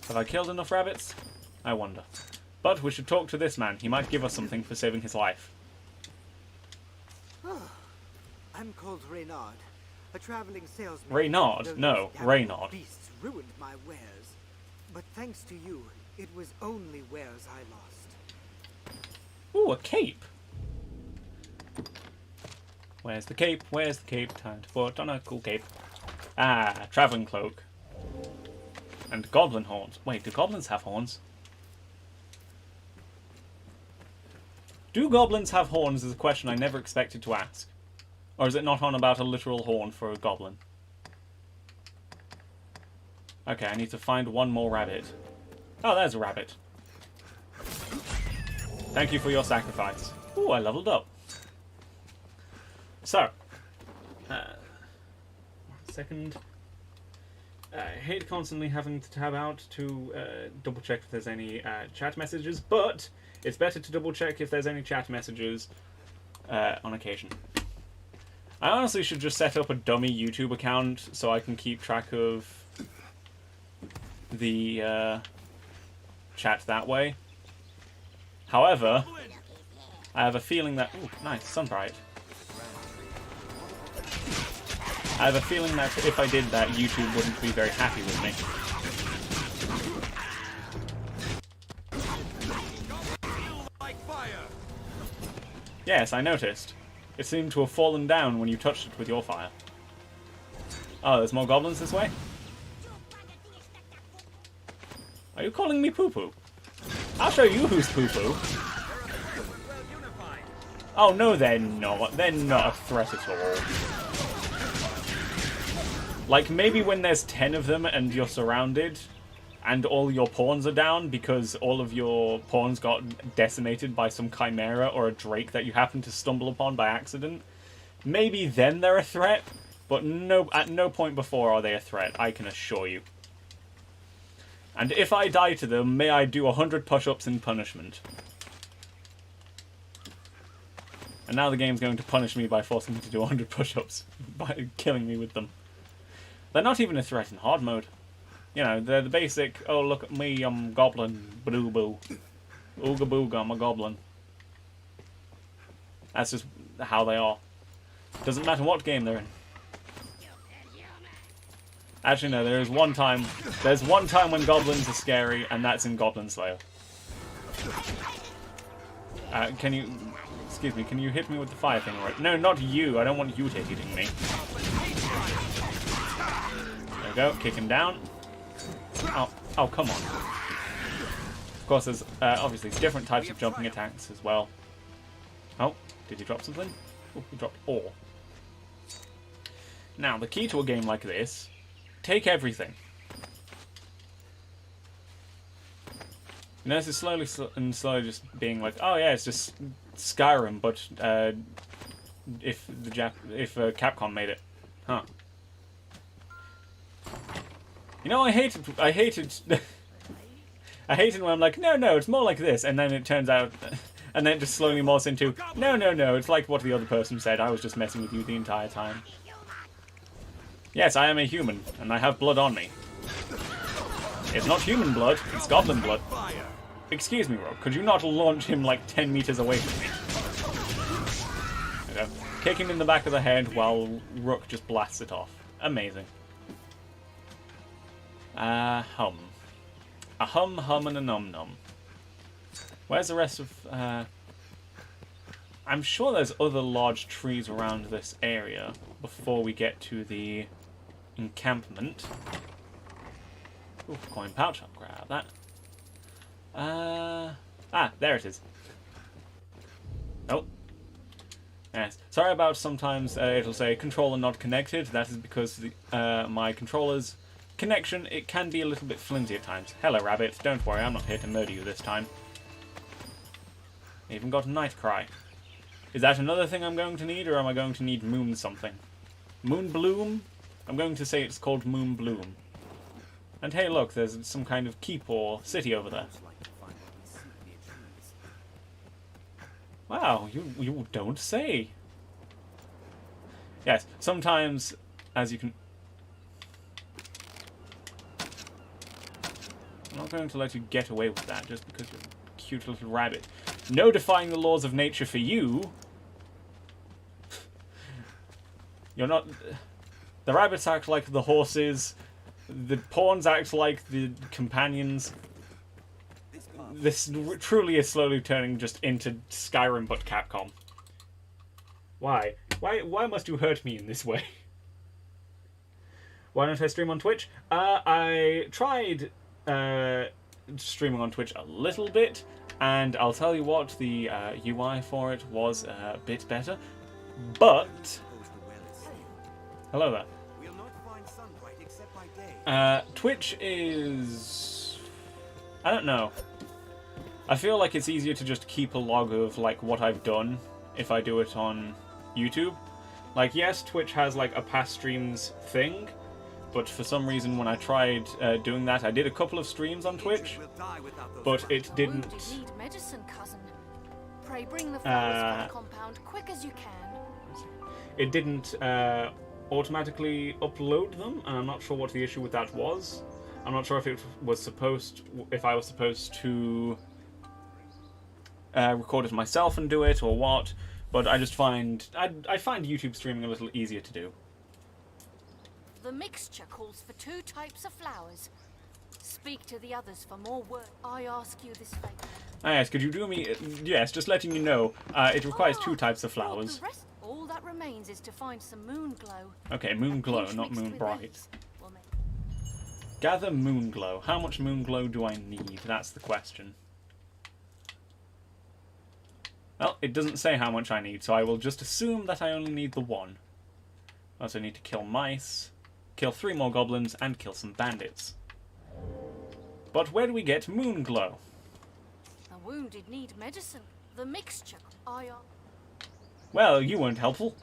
Have I killed enough rabbits? I wonder. But we should talk to this man. He might give us something for saving his life. I'm called Reynard, a traveling salesman. Reynard? No, Reynard. Beasts ruined my wares, but thanks to you, it was only wares I lost. Ooh, a cape. Where's the cape? Where's the cape? Time to put on a cool cape. Ah, traveling cloak. And goblin horns. Wait, do goblins have horns? Do goblins have horns is a question I never expected to ask. Or is it not on about a literal horn for a goblin? Okay, I need to find one more rabbit. Oh, there's a rabbit. Thank you for your sacrifice. Ooh, I leveled up. So, second. I hate constantly having to tab out to double check if there's any chat messages, but it's better to double check if there's any chat messages on occasion. I honestly should just set up a dummy YouTube account so I can keep track of the chat that way. However, I have a feeling that... Ooh, nice, Sunbright. I have a feeling that if I did that, YouTube wouldn't be very happy with me. Yes, I noticed. It seemed to have fallen down when you touched it with your fire. Oh, there's more goblins this way? Are you calling me poo-poo? I'll show you who's poo-poo. Oh, no, they're not. They're not a threat at all. Like, maybe when there's 10 of them and you're surrounded and all your pawns are down because all of your pawns got decimated by some chimera or a drake that you happen to stumble upon by accident, maybe then they're a threat, but no, at no point before are they a threat, I can assure you. And if I die to them, may I do 100 push-ups in punishment. And now the game's going to punish me by forcing me to do 100 push-ups, by killing me with them. They're not even a threat in hard mode. You know, they're the basic, oh look at me, I'm goblin, boo-boo. Ooga booga, I'm a goblin. That's just how they are. Doesn't matter what game they're in. Actually no, there's one time when goblins are scary, and that's in Goblin Slayer. Can you... Excuse me, can you hit me with the fire thing right? No, not you. I don't want you to hitting me. There we go. Kick him down. Oh, come on. Of course, there's obviously different types of jumping attacks as well. Oh, did he drop something? Oh, he dropped ore. Now, the key to a game like this, take everything. You know, this is slowly just being like, oh yeah, it's just Skyrim, but if Capcom made it, huh? You know, I hated I hated when I'm like, no, it's more like this, and then it turns out, and then it just slowly morphs into, no, it's like what the other person said. I was just messing with you the entire time. Yes, I am a human, and I have blood on me. It's not human blood, it's goblin blood. Excuse me, Rogue, could you not launch him like 10 meters away from me? There we go. Kick him in the back of the head while Rook just blasts it off. Amazing. Hum. A hum, and a num. Where's the rest of... I'm sure there's other large trees around this area before we get to the encampment. Ooh, coin pouch, I'll grab that. There it is. Oh. Yes. Sorry about sometimes it'll say controller not connected. That is because my controller's connection, it can be a little bit flimsy at times. Hello, rabbit. Don't worry, I'm not here to murder you this time. I even got a night cry. Is that another thing I'm going to need, or am I going to need moon something? Moon bloom? I'm going to say it's called moon bloom. And hey, look, there's some kind of keep or city over there. Wow, you don't say. Yes, sometimes, as you can... I'm not going to let you get away with that just because you're a cute little rabbit. No defying the laws of nature for you. You're not... The rabbits act like the horses. The pawns act like the companions. This truly is slowly turning just into Skyrim but Capcom. Why? Why must you hurt me in this way? Why don't I stream on Twitch? I tried streaming on Twitch a little bit, and I'll tell you what, the UI for it was a bit better, but... Hello there. Twitch is... I don't know. I feel like it's easier to just keep a log of like what I've done if I do it on YouTube. Like, yes, Twitch has like a past streams thing, but for some reason when I tried doing that, I did a couple of streams on Twitch, but it didn't... Need medicine, cousin. Pray bring the flowers from the compound quick as you can. It didn't automatically upload them, and I'm not sure what the issue with that was. I'm not sure if I was supposed to record it myself and do it, or what, but I just find... I find YouTube streaming a little easier to do. The mixture calls for 2 types of flowers. Speak to the others for more work. I ask you this favor. Ah, yes, could you do me... yes, just letting you know, it requires 2 types of flowers. All that remains is to find some moon glow. Okay, moon glow, not moon bright. Gather moon glow. How much moon glow do I need? That's the question. Well, it doesn't say how much I need, so I will just assume that I only need the 1. I also need to kill mice, kill 3 more goblins, and kill some bandits. But where do we get moon glow? The wounded need medicine. The mixture. Well, you weren't helpful.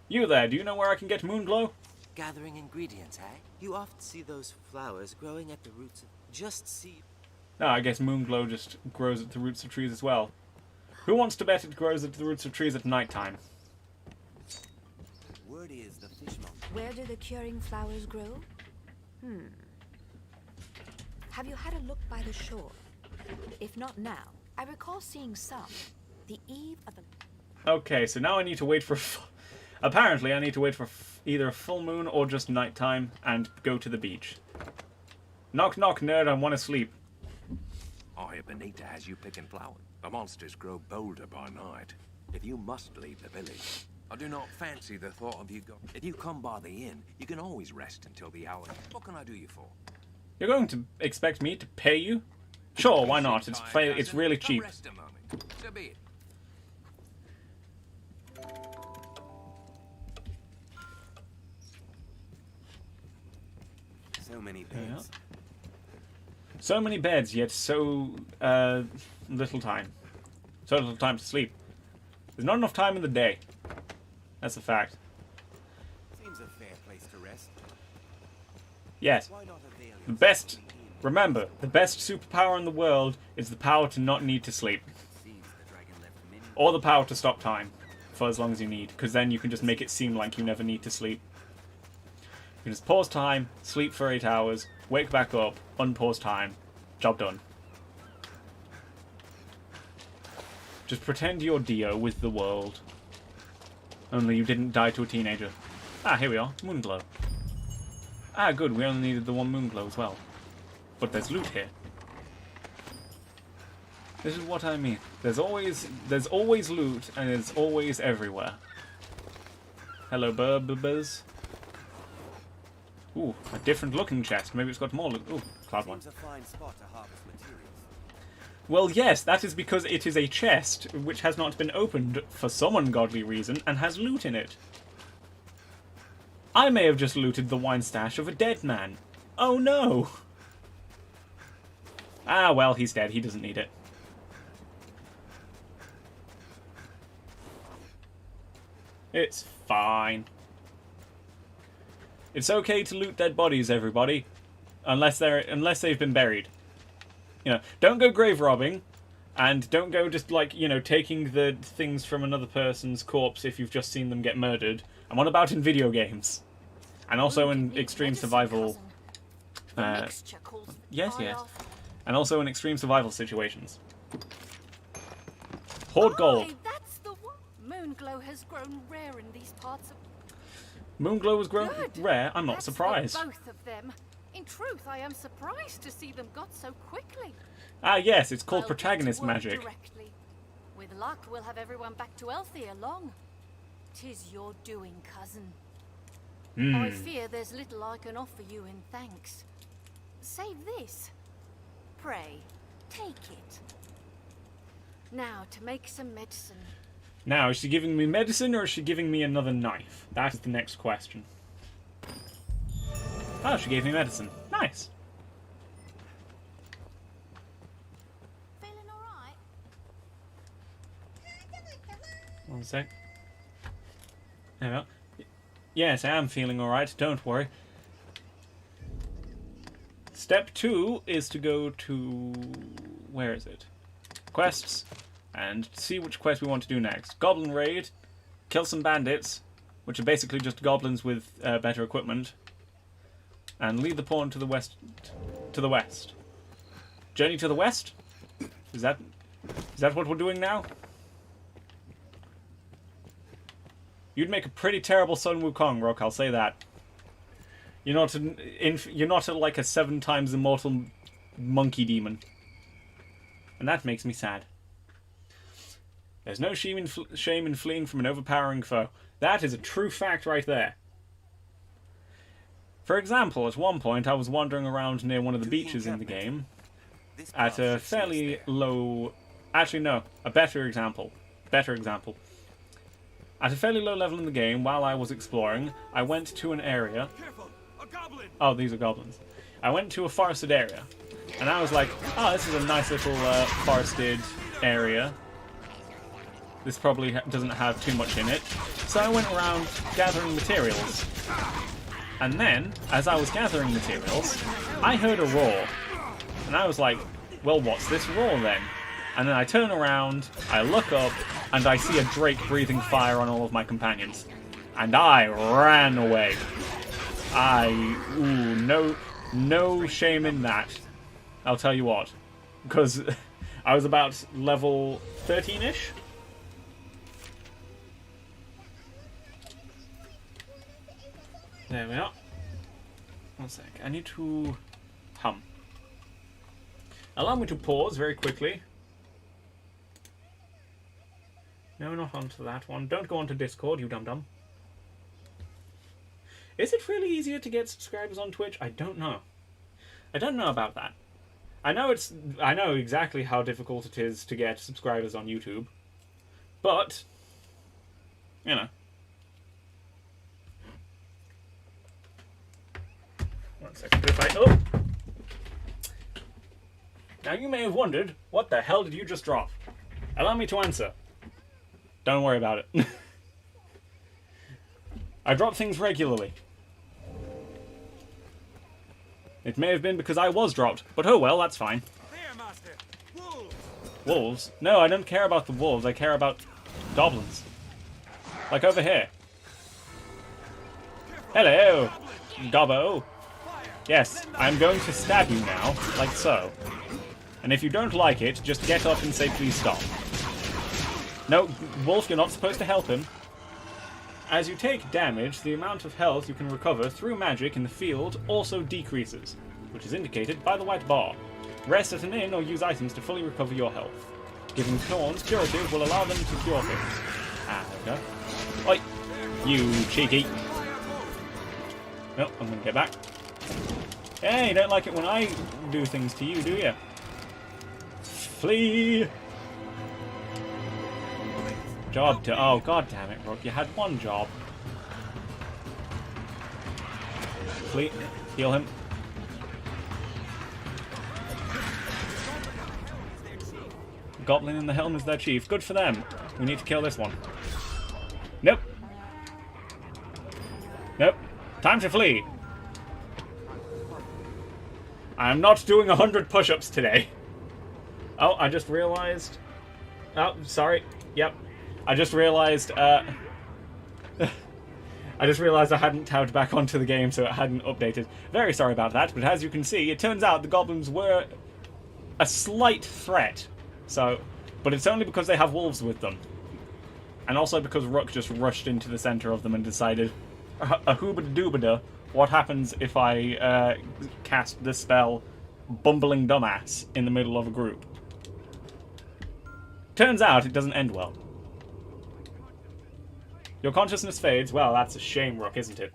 You there, do you know where I can get moon glow? Gathering ingredients, eh? You often see those flowers growing at the roots of... Just see... No, I guess moon glow just grows at the roots of trees as well. Who wants to bet it grows at the roots of trees at night time? Word is the fishmonger. Where do the curing flowers grow? Have you had a look by the shore? If not now, I recall seeing some. The eve of the... Okay, so now I need to wait for... Apparently, I need to wait for either a full moon or just nighttime and go to the beach. Knock knock, nerd, I want to sleep. I hear Benita has you picking flowers. The monsters grow bolder by night. If you must leave the village, I do not fancy the thought of you go. If you come by the inn, you can always rest until the hour. What can I do you for? You're going to expect me to pay you? Sure, why not? It's really cheap. Rest a moment. So be it. So many beds. So many beds, yet so little time. So little time to sleep. There's not enough time in the day. That's a fact. Seems a fair place to rest. Yes. The best... Remember, the best superpower in the world is the power to not need to sleep. Or the power to stop time. For as long as you need. Because then you can just make it seem like you never need to sleep. You can just pause time, sleep for 8 hours, wake back up, unpause time. Job done. Just pretend you're Dio with the world. Only you didn't die to a teenager. Ah, here we are. Moonglow. Ah, good. We only needed the 1 moonglow as well. But there's loot here. This is what I mean. There's always loot, and it's always everywhere. Hello, burbers. Ooh, a different looking chest. Maybe it's got more loot. Ooh, cloud one. Seems a fine spot to harvest materials. Well, yes, that is because it is a chest which has not been opened for some ungodly reason and has loot in it. I may have just looted the wine stash of a dead man. Oh no! Ah, well, he's dead. He doesn't need it. It's fine. It's okay to loot dead bodies, everybody, unless they've been buried. You know, don't go grave robbing, and don't go just like, you know, taking the things from another person's corpse if you've just seen them get murdered. I'm on about in video games, and also in extreme survival. Yes. And also in extreme survival situations. Hoard gold. That's the one. Moonglow has grown rare in these parts of... Moonglow has grown rare? I'm not surprised. Both of them. In truth, I am surprised to see them got so quickly. Ah, yes, it's called protagonist magic. Directly. With luck, we'll have everyone back to Elthia long. 'Tis your doing, cousin. I fear there's little I can offer you in thanks. Save this. Pray, take it. Now, to make some medicine. Now, is she giving me medicine or is she giving me another knife? That is the next question. Oh, she gave me medicine. Nice. Feeling alright? 1 sec. There we are. Yes, I am feeling alright. Don't worry. Step 2 is to go to... Where is it? Quests. And see which quest we want to do next. Goblin Raid. Kill some bandits. Which are basically just goblins with better equipment. And lead the pawn to the west. To the west. Journey to the west? Is that what we're doing now? You'd make a pretty terrible Sun Wukong, Rook, I'll say that. You're not like a 7 times immortal monkey demon. And that makes me sad. There's no shame in fleeing from an overpowering foe. That is a true fact right there. For example, at one point I was wandering around near one of the beaches in the game at a fairly low... Actually, no. A better example. At a fairly low level in the game, while I was exploring, I went to an area... Oh, these are goblins. I went to a forested area. And I was like, oh, this is a nice little forested area. This probably doesn't have too much in it. So I went around gathering materials. And then, as I was gathering materials, I heard a roar. And I was like, well, what's this roar then? And then I turn around, I look up, and I see a drake breathing fire on all of my companions. And I ran away. No shame in that. I'll tell you what. Because I was about level 13-ish. There we are. One sec. I need to hum. Allow me to pause very quickly. No, not onto that one. Don't go onto Discord, you dum-dum. Is it really easier to get subscribers on Twitch? I don't know. I don't know about that. I know exactly how difficult it is to get subscribers on YouTube. But, you know. One second. Oh! Now you may have wondered, what the hell did you just drop? Allow me to answer. Don't worry about it. I drop things regularly. It may have been because I was dropped, but oh well, that's fine. Wolves? No, I don't care about the wolves, I care about goblins. Like over here. Hello, Gobbo. Yes, I'm going to stab you now, like so. And if you don't like it, just get up and say please stop. No, Wolf, you're not supposed to help him. As you take damage, the amount of health you can recover through magic in the field also decreases, which is indicated by the white bar. Rest at an inn or use items to fully recover your health. Giving thorns curative will allow them to cure things. Ah, there we go. Oi! You cheeky! Nope, I'm gonna get back. Hey, you don't like it when I do things to you, do you? Flee! Job to... Oh, god damn it, Rook. You had one job. Flee. Heal him. Goblin in the helm is their chief. Good for them. We need to kill this one. Nope. Nope. Time to flee. I am not doing 100 push-ups today. Oh, I just realized... Oh, sorry. Yep. I just realized I hadn't tabbed back onto the game, so it hadn't updated. Very sorry about that, but as you can see, it turns out the goblins were a slight threat. So, but it's only because they have wolves with them. And also because Rook just rushed into the center of them and decided, a hoobada-doobada, what happens if I cast the spell Bumbling Dumbass in the middle of a group? Turns out it doesn't end well. Your consciousness fades. Well, that's a shame, Rook, isn't it?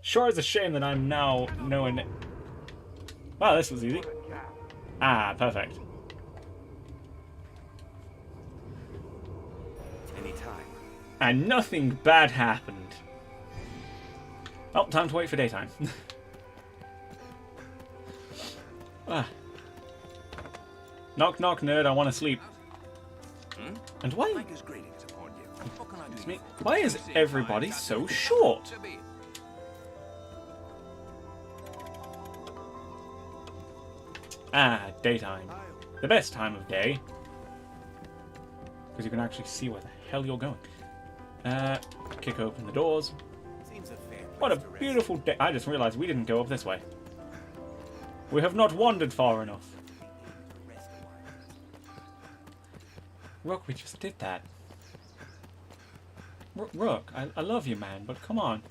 Sure is a shame that I'm now knowing... Wow, this was easy. Ah, perfect. Anytime. And nothing bad happened. Oh, time to wait for daytime. Ah. Knock, knock, nerd, I want to sleep. And why... Why is everybody so short? Ah, daytime. The best time of day. Because you can actually see where the hell you're going. Kick open the doors. What a beautiful day. I just realized we didn't go up this way. We have not wandered far enough. Rook, we just did that. Rook, I love you, man, but come on.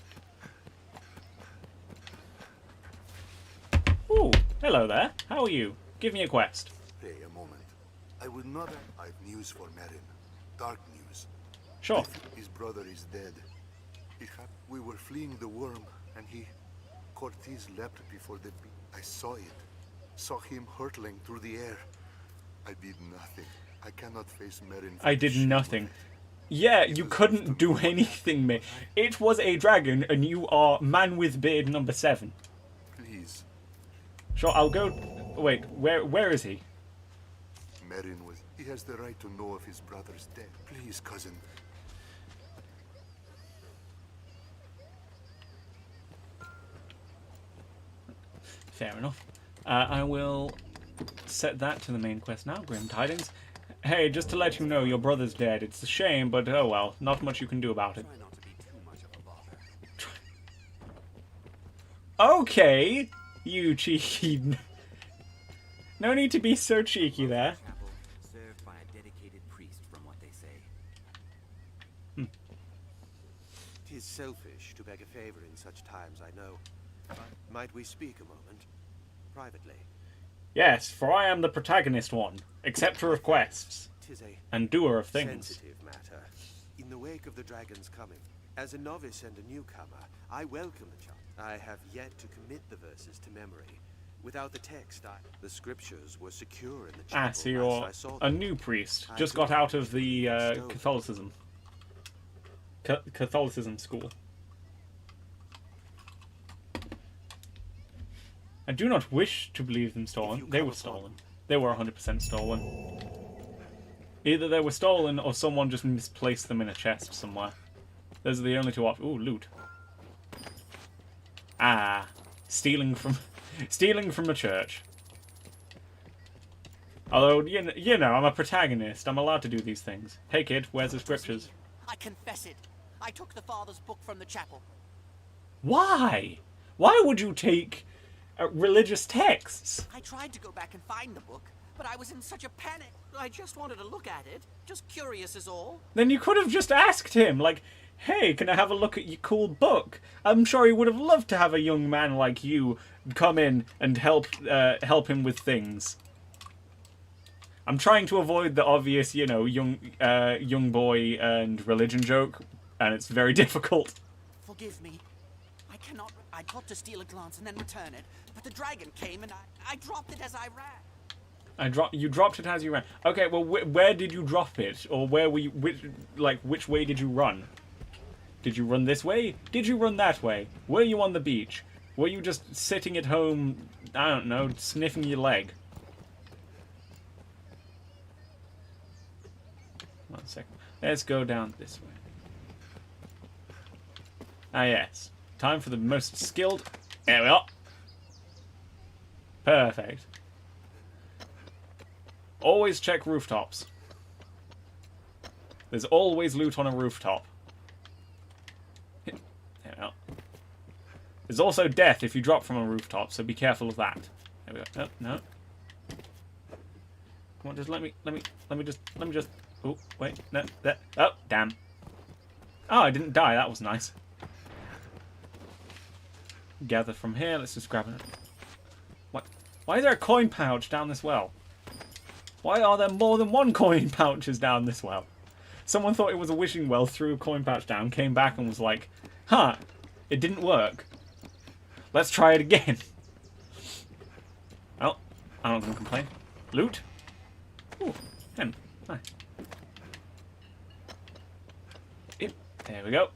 Ooh, hello there. How are you? Give me a quest. Hey, a moment. I would not... I've news for Merin. Dark news. Sure. His brother is dead. We were fleeing the worm, and Cortez leapt before the... I saw it. Saw him hurtling through the air. I did nothing. I cannot face Merin. I did nothing. Yeah, you couldn't do anything, mate. It was a dragon, and you are man with beard number 7. Please. Sure, I'll go... Wait, where is he? Merin was... He has the right to know of his brother's death. Please, cousin. Fair enough. I will set that to the main quest now, Grim Tidings. Hey, just to let you know, your brother's dead. It's a shame, but oh well. Not much you can do about it. Okay, you cheeky... No need to be so cheeky there. Served by a dedicated priest, from what they say. Tis selfish to beg a favor in such times, I know. Might we speak a moment? Privately. Yes, for I am the protagonist one, acceptor of quests, 'Tis a and doer of things. sensitive matter. In the wake of the dragon's coming, as a novice and a newcomer, I welcome the child. I have yet to commit the verses to memory. Without the text, the scriptures were secure in the chapel. Ah, so you're a new priest, just got out of the Catholicism. Catholicism school. I do not wish to believe them stolen. They were stolen. They were 100% stolen. Either they were stolen or someone just misplaced them in a chest somewhere. Those are the only two options. Ooh, loot. Ah, stealing from a church. Although, you know, I'm a protagonist. I'm allowed to do these things. Hey kid, where's the scriptures? I confess it. I took the father's book from the chapel. Why? Why would you take religious texts? I tried to go back and find the book, but I was in such a panic. I just wanted to look at it. Just curious is all. Then you could have just asked him, like, hey, can I have a look at your cool book? I'm sure he would have loved to have a young man like you come in and help him with things. I'm trying to avoid the obvious, you know, young boy and religion joke, and it's very difficult. Forgive me. I cannot... I thought to steal a glance and then return it, but the dragon came and I dropped it as I ran. You dropped it as you ran. Okay, well, where did you drop it? Or where were you... Which way did you run? Did you run this way? Did you run that way? Were you on the beach? Were you just sitting at home, I don't know, sniffing your leg? One second. Let's go down this way. Ah, yes. Time for the most skilled... There we are. Perfect. Always check rooftops. There's always loot on a rooftop. There we are. There's also death if you drop from a rooftop, so be careful of that. There we go. No, no. Come on, just let me just... Oh, wait, no, that... Oh, damn. Oh, I didn't die, that was nice. Gather from here, let's just grab it. What? Why is there a coin pouch down this well? Why are there more than one coin pouches down this well? Someone thought it was a wishing well, threw a coin pouch down, came back and was like, huh, it didn't work. Let's try it again. Well, I'm not going to complain. Loot. Ooh, hemp. Nice. Yep, there we go.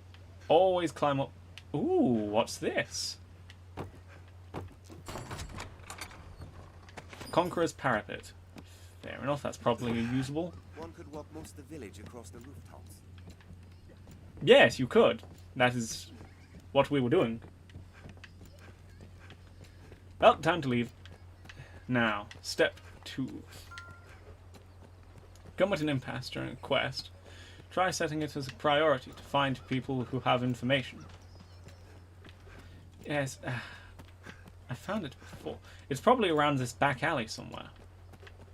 Always climb up. Ooh, what's this? Conqueror's Parapet. Fair enough, that's probably usable. One could walk most of the village across the rooftops. Yes, you could. That is what we were doing. Well, time to leave. Now, step 2. Come at an impasse during a quest. Try setting it as a priority to find people who have information. Yes, I found it before. It's probably around this back alley somewhere.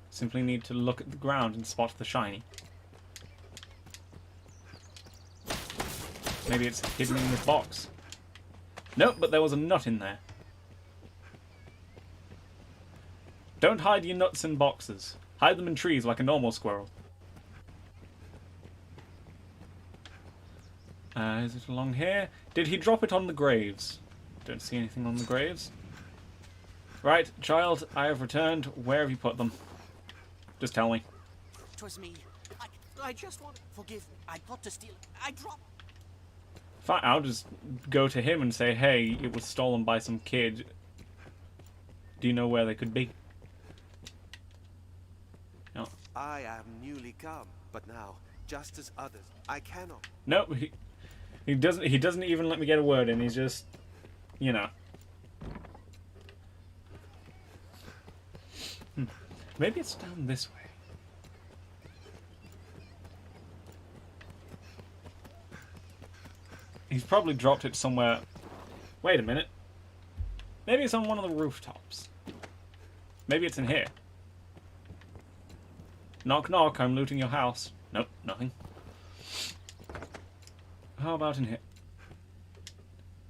Simply need to look at the ground and spot the shiny. Maybe it's hidden in this box. Nope, but there was a nut in there. Don't hide your nuts in boxes. Hide them in trees like a normal squirrel. Is it along here? Did he drop it on the graves? Don't see anything on the graves. Right, child, I have returned. Where have you put them? Just tell me. 'Twas me. I just want to forgive me. I got to steal it. I dropped. Fine, I'll just go to him and say, hey, it was stolen by some kid. Do you know where they could be? No. I am newly come, but now, just as others, I cannot. No, he doesn't even let me get a word in. He's just, you know. Maybe it's down this way. He's probably dropped it somewhere. Wait a minute. Maybe it's on one of the rooftops. Maybe it's in here. Knock knock, I'm looting your house. Nope, nothing. How about in here?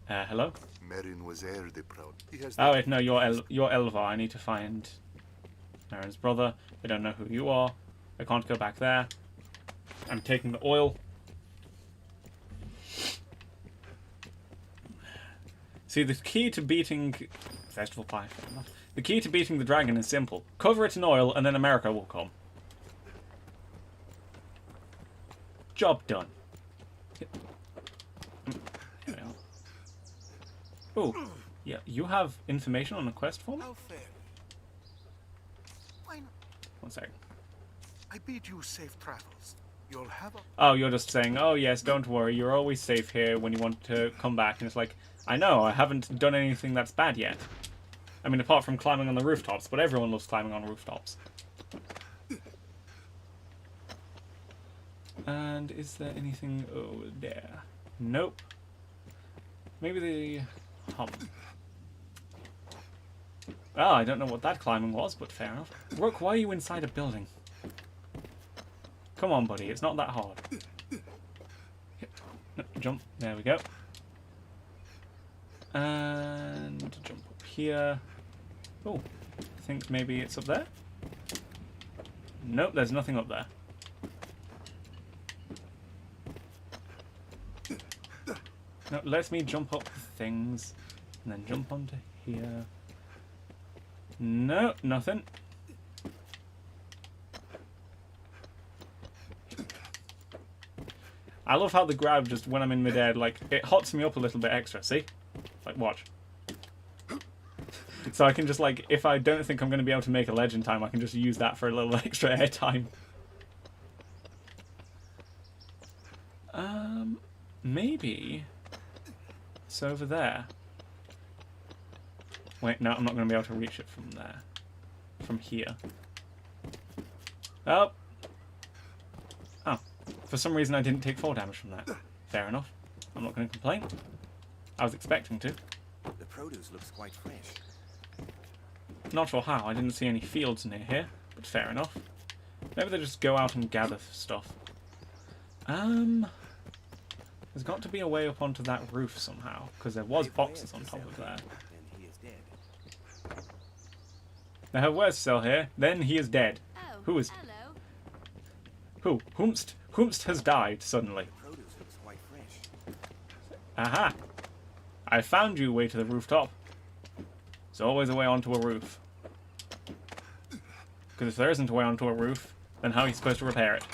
Hello? Merin was heir the proud. He has Oh wait, no, you're Elva. I need to find Marin's brother. They don't know who you are. I can't go back there. I'm taking the oil. See, the key to beating... Festival pie. The key to beating the dragon is simple. Cover it in oil and then America will come. Job done. Oh, yeah, you have information on a quest for me? How fair. Why not? 1 second. I bid you safe travels. You'll have a... Oh, you're just saying, oh yes, don't worry, you're always safe here when you want to come back. And it's like, I know, I haven't done anything that's bad yet. I mean, apart from climbing on the rooftops, but everyone loves climbing on rooftops. And is there anything over there? Nope. Maybe the... Oh, I don't know what that climbing was, but fair enough. Rook, why are you inside a building? Come on, buddy, it's not that hard. No, jump, there we go. And jump up here. Oh, I think maybe it's up there? Nope, there's nothing up there. No, let me jump up things, and then jump onto here. No, nothing. I love how the grab just, when I'm in midair, like, it hots me up a little bit extra, see? Like, watch. So I can just, like, if I don't think I'm going to be able to make a ledge in time, I can just use that for a little extra air time. Maybe... It's over there. Wait, no, I'm not going to be able to reach it from there. From here. Oh! Oh. For some reason I didn't take 4 damage from that. Fair enough. I'm not going to complain. I was expecting to. The produce looks quite fresh. Not sure how. I didn't see any fields near here, but fair enough. Maybe they just go out and gather stuff. There's got to be a way up onto that roof somehow, because there was boxes on top of there. They have wares to sell here. Then he is dead. Oh, Who is? hello. Who? Whomst has died suddenly. Aha! I found you way to the rooftop. There's always a way onto a roof. Because if there isn't a way onto a roof, then how are you supposed to repair it?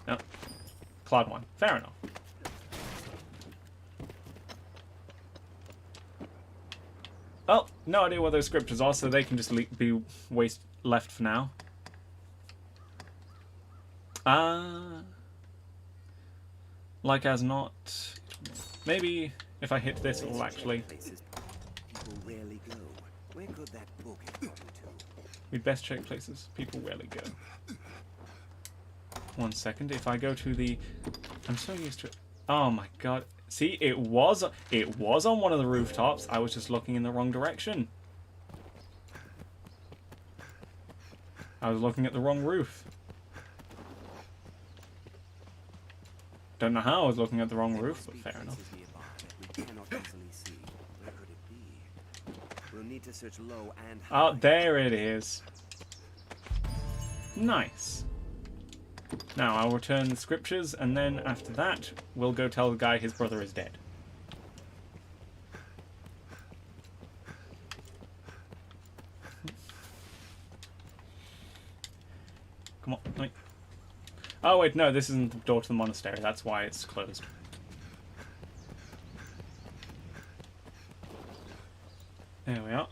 No. Cloud 1. Fair enough. Well, no idea what those scriptures are, so they can just be left for now. Like as not... Maybe if I hit this, it'll actually... People rarely go. Where could that book have gotten to? We'd best check places people rarely go. 1 second. If I go to the... I'm so used to it. Oh my god. See, it was on one of the rooftops. I was just looking in the wrong direction. I was looking at the wrong roof. Don't know how I was looking at the wrong roof, but fair enough. We cannot easily see. Where could it be? We'll need to search low and high. Oh, there it is. Nice. Now, I'll return the scriptures, and then after that, we'll go tell the guy his brother is dead. Come on, wait. Oh, wait, no, this isn't the door to the monastery. That's why it's closed. There we are.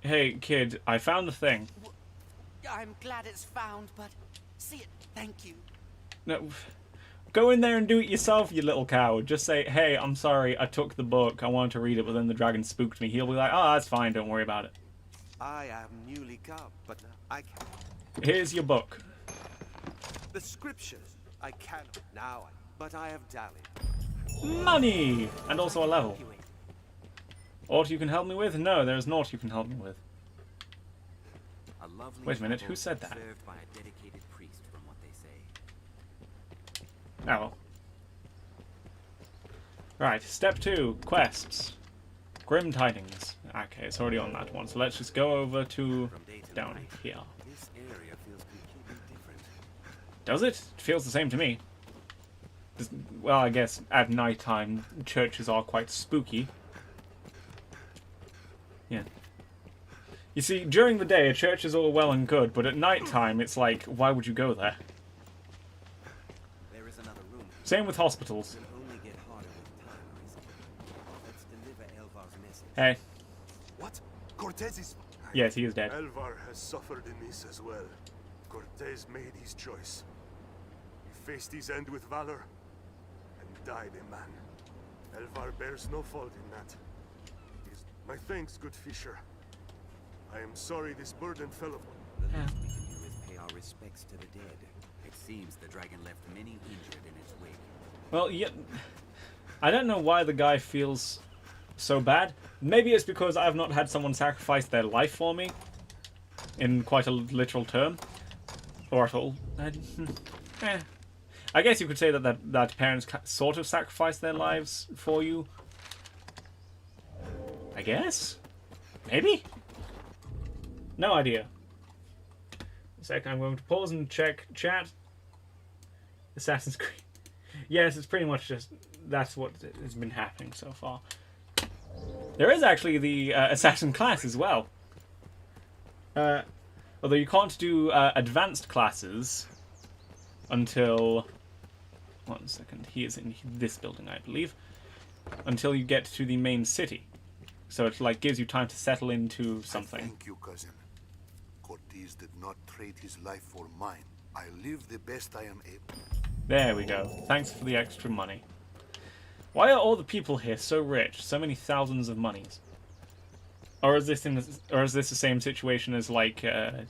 Hey, kid, I found the thing. I'm glad it's found, but see it. Thank you. No, go in there and do it yourself, you little coward. Just say, hey, I'm sorry, I took the book. I wanted to read it, but then the dragon spooked me. He'll be like, oh, that's fine, don't worry about it. I am newly come, but I can. Here's your book. The scriptures. I cannot now, but I have dallied. Money! And also a level. Aught you can help me with? No, there's naught you can help me with. Wait a minute, who said that? Served by a dedicated priest, from what they say. Oh well. Right, step 2, quests. Grim Tidings. Okay, it's already on that one, so let's just go over to down here. This area feels completely different. Does it? It feels the same to me. Well, I guess at night time churches are quite spooky. Yeah. You see, during the day a church is all well and good, but at night time it's like, why would you go there? There is another room. Same with hospitals. It will only get harder with time, arisen. Let's deliver Elvar's message. Hey. What? Cortez is... Yes, he is dead. Elvar has suffered in this as well. Cortez made his choice. He faced his end with valor and died a man. Elvar bears no fault in that. My thanks, good Fisher. I am sorry this burden fell upon. The least we can do is pay our respects to the dead. It seems the dragon left many injured in its wake. Well, yeah, I don't know why the guy feels so bad. Maybe it's because I have not had someone sacrifice their life for me, in quite a literal term, or at all. I guess you could say that parents sort of sacrifice their lives for you. I guess? Maybe? No idea. A sec, I'm going to pause and check chat. Assassin's Creed. Yes, it's pretty much just... That's what has been happening so far. There is actually the assassin class as well. Although you can't do advanced classes until... 1 second. He is in this building, I believe. Until you get to the main city. So it like gives you time to settle into something. Thank you, cousin. Cortez did not trade his life for mine. I live the best I am able. There we go. Thanks for the extra money. Why are all the people here so rich? So many thousands of monies. Or is this the same situation as like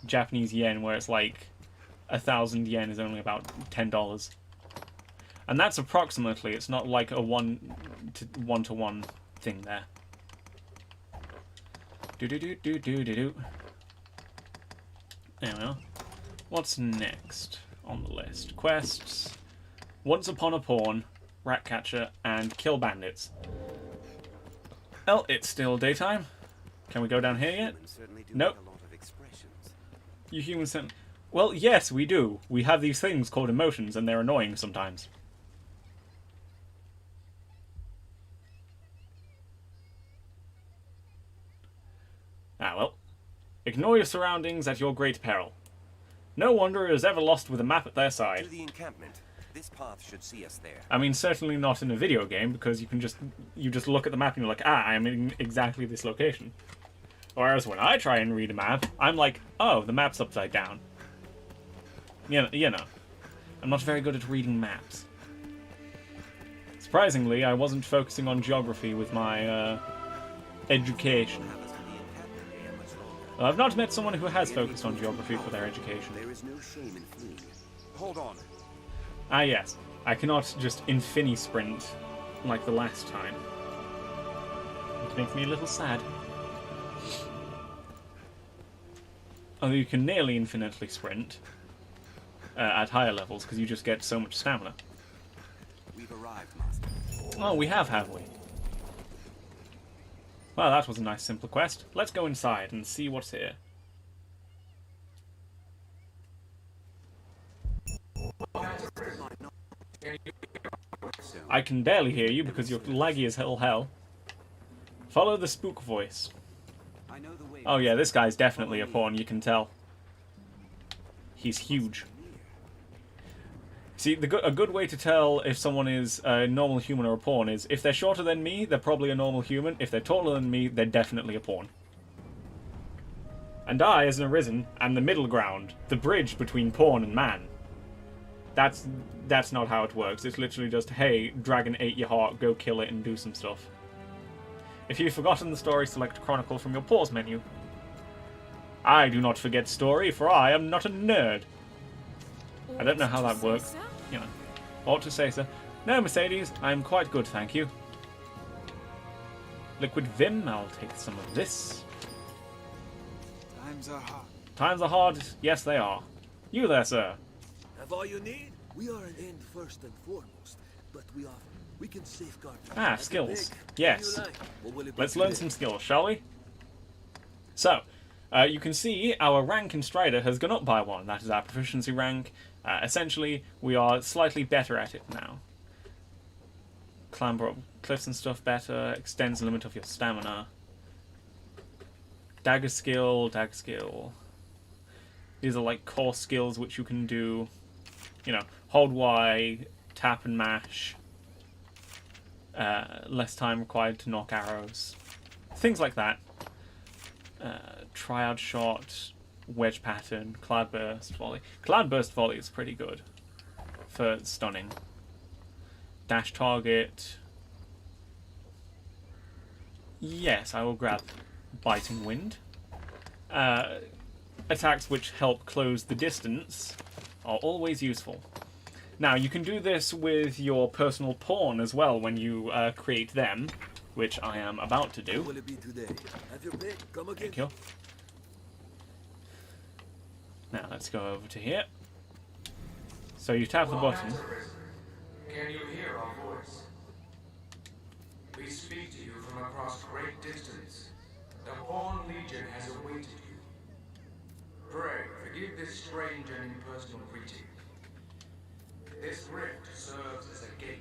Japanese yen, where it's like 1,000 yen is only about $10, and that's approximately. It's not like a one-to-one thing there. Do. There we are. What's next on the list? Quests. Once Upon a Pawn, Ratcatcher, and Kill Bandits. Well, it's still daytime. Can we go down here yet? Nope. You humans... Well, yes, we do. We have these things called emotions, and they're annoying sometimes. Ah, well. Ignore your surroundings at your great peril. No wanderer is ever lost with a map at their side. To the encampment. This path should see us there. I mean, certainly not in a video game, because you just look at the map and you're like, ah, I'm in exactly this location. Whereas when I try and read a map, I'm like, oh, the map's upside down. You know. I'm not very good at reading maps. Surprisingly, I wasn't focusing on geography with my education. Well, I've not met someone who has focused on geography for their education. There is no shame in fleeing. Hold on. Ah, yes. I cannot just infini sprint like the last time. It makes me a little sad. Although you can nearly infinitely sprint at higher levels because you just get so much stamina. We've arrived, Master. Oh, we have we? Well, that was a nice simple quest. Let's go inside and see what's here. I can barely hear you because you're laggy as hell. Follow the spook voice. Oh yeah, this guy's definitely a pawn, you can tell. He's huge. See, a good way to tell if someone is a normal human or a pawn is, if they're shorter than me, they're probably a normal human. If they're taller than me, they're definitely a pawn. And I, as an arisen, am the middle ground, the bridge between pawn and man. That's not how it works. It's literally just, hey, dragon ate your heart, go kill it and do some stuff. If you've forgotten the story, select Chronicle from your pause menu. I do not forget story, for I am not a nerd. I don't know how that works. You know, ought to say so. No, Mercedes, I am quite good, thank you. Liquid Vim, I'll take some of this. Times are hard. Times are hard, yes they are. You there, sir. Have all you need? We are an end first and foremost, but we can safeguard. Ah, skills. Yes. Let's learn some skills, shall we? So, you can see our rank in Strider has gone up by 1. That is our proficiency rank. Essentially, we are slightly better at it now. Clamber up cliffs and stuff better. Extends the limit of your stamina. Dagger skill, dagger skill. These are like core skills which you can do. You know, hold Y, tap and mash. Less time required to knock arrows. Things like that. Triad shot, wedge pattern, cloudburst volley. Cloudburst volley is pretty good for stunning. Dash target. Yes, I will grab biting wind. Attacks which help close the distance are always useful. Now, you can do this with your personal pawn as well when you create them, which I am about to do. Will it be today? Have your pick. Come again. Thank you. Now, let's go over to here. So you tap the button. Can you hear our voice? We speak to you from across great distance. The Pawn Legion has awaited you. Pray, forgive this strange and impersonal greeting. This rift serves as a gate.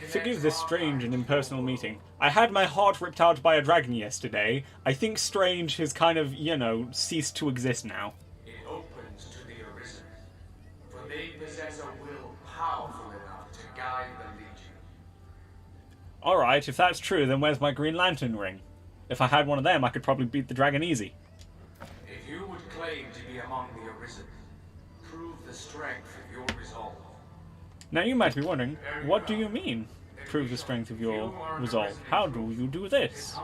Forgive this strange and impersonal meeting. I had my heart ripped out by a dragon yesterday. I think strange has kind of, you know, ceased to exist now. It opens to the arisen, for they possess a will powerful enough to guide the Legion. Alright, if that's true, then where's my Green Lantern ring? If I had one of them, I could probably beat the dragon easy. If you would claim to be among the arisen, prove the strength of your resolve. Now you might be wondering, what do you mean, prove the strength of your resolve? How do you do this?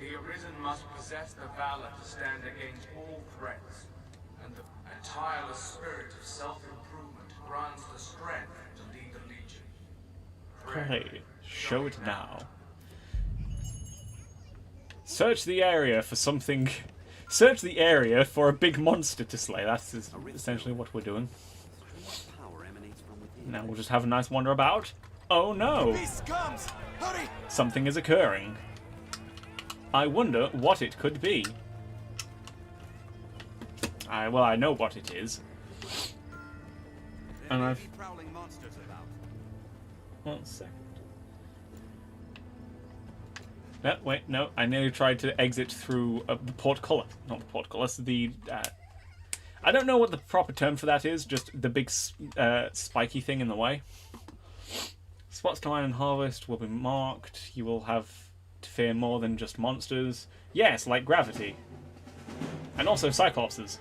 The arisen must possess the valor to stand against all threats, and the tireless spirit of self-improvement grants the strength to lead the Legion. Pray, show it now. Search the area for something... Search the area for a big monster to slay. That's essentially what we're doing. Now we'll just have a nice wander about. Oh no! Something is occurring. I wonder what it could be. Well, I know what it is. And I've... 1 second. No, wait, no. I nearly tried to exit through the portcullis. Not the portcullis, the... I don't know what the proper term for that is, just the big spiky thing in the way. Spots to mine and harvest will be marked. You will have to fear more than just monsters. Yes, like gravity. And also Cyclopses.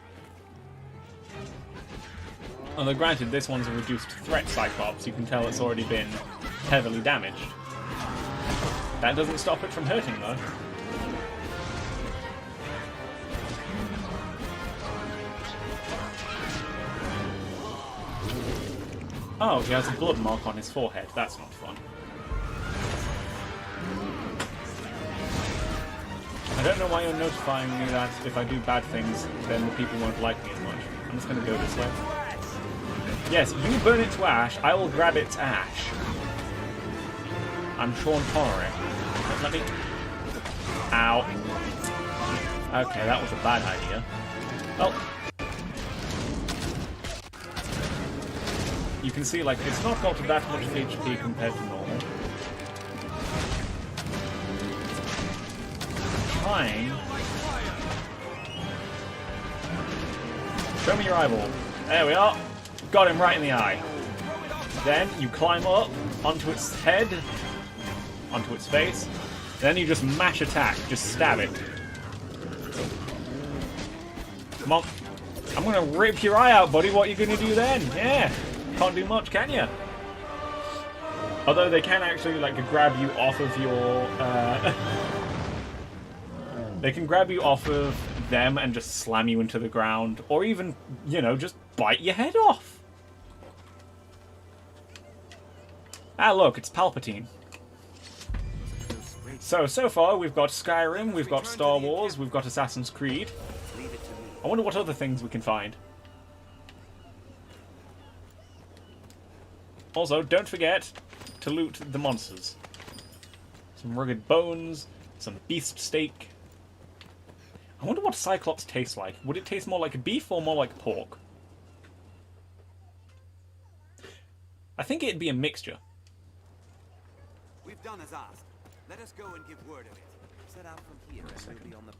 Although granted, this one's a reduced threat Cyclops. You can tell it's already been heavily damaged. That doesn't stop it from hurting, though. Oh, he has a blood mark on his forehead. That's not fun. I don't know why you're notifying me that if I do bad things, then the people won't like me as much. I'm just going to go this way. Yes, you burn it to ash, I will grab its ash. I'm Sean Connery. Let me... Ow. Okay, that was a bad idea. Oh. You can see, like, it's not got that much HP compared to normal. Trying. Show me your eyeball. There we are. Got him right in the eye. Then you climb up onto its head, onto its face. Then you just mash attack. Just stab it. Come on. I'm gonna rip your eye out, buddy. What are you gonna do then? Yeah. Can't do much, can you? Although they can actually, like, grab you off of your... They can grab you off of them and just slam you into the ground. Or even, you know, just bite your head off. Ah, look, it's Palpatine. So far we've got Skyrim, we've got Star Wars, we've got Assassin's Creed. I wonder what other things we can find. Also, don't forget to loot the monsters. Some rugged bones, some beast steak. I wonder what Cyclops tastes like. Would it taste more like beef or more like pork? I think it'd be a mixture. We've done as asked. Let us go and give word of it. Set out from here and we'll be on the...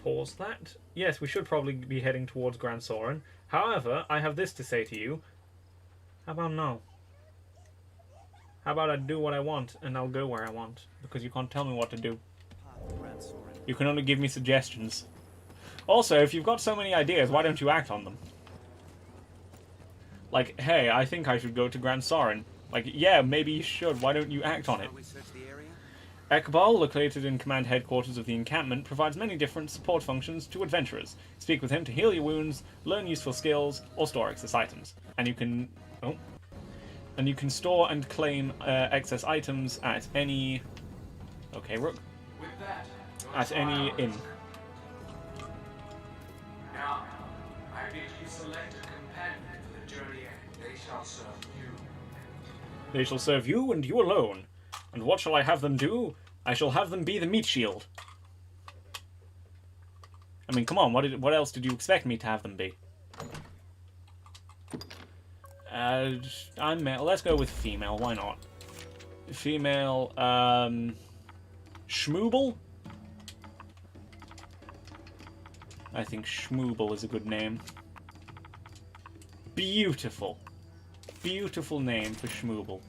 Pause that. Yes, we should probably be heading towards Gransys. However, I have this to say to you. How about no? How about I do what I want and I'll go where I want? Because you can't tell me what to do. You can only give me suggestions. Also, if you've got so many ideas, why don't you act on them? Like, hey, I think I should go to Gransys. Like, yeah, maybe you should. Why don't you act on it? Ekbal, located in command headquarters of the encampment, provides many different support functions to adventurers. Speak with him to heal your wounds, learn useful skills, or store excess items. And you can... Oh. And you can store and claim excess items at any... Okay, Rook. At any inn. Now, I bid you select a companion for the journey ahead. They shall serve you. They shall serve you and you alone. And what shall I have them do? I shall have them be the meat shield. I mean, come on, what else did you expect me to have them be? I'm male. Let's go with female, why not? Female, Schmooble? I think Schmooble is a good name. Beautiful. Beautiful name for Schmooble.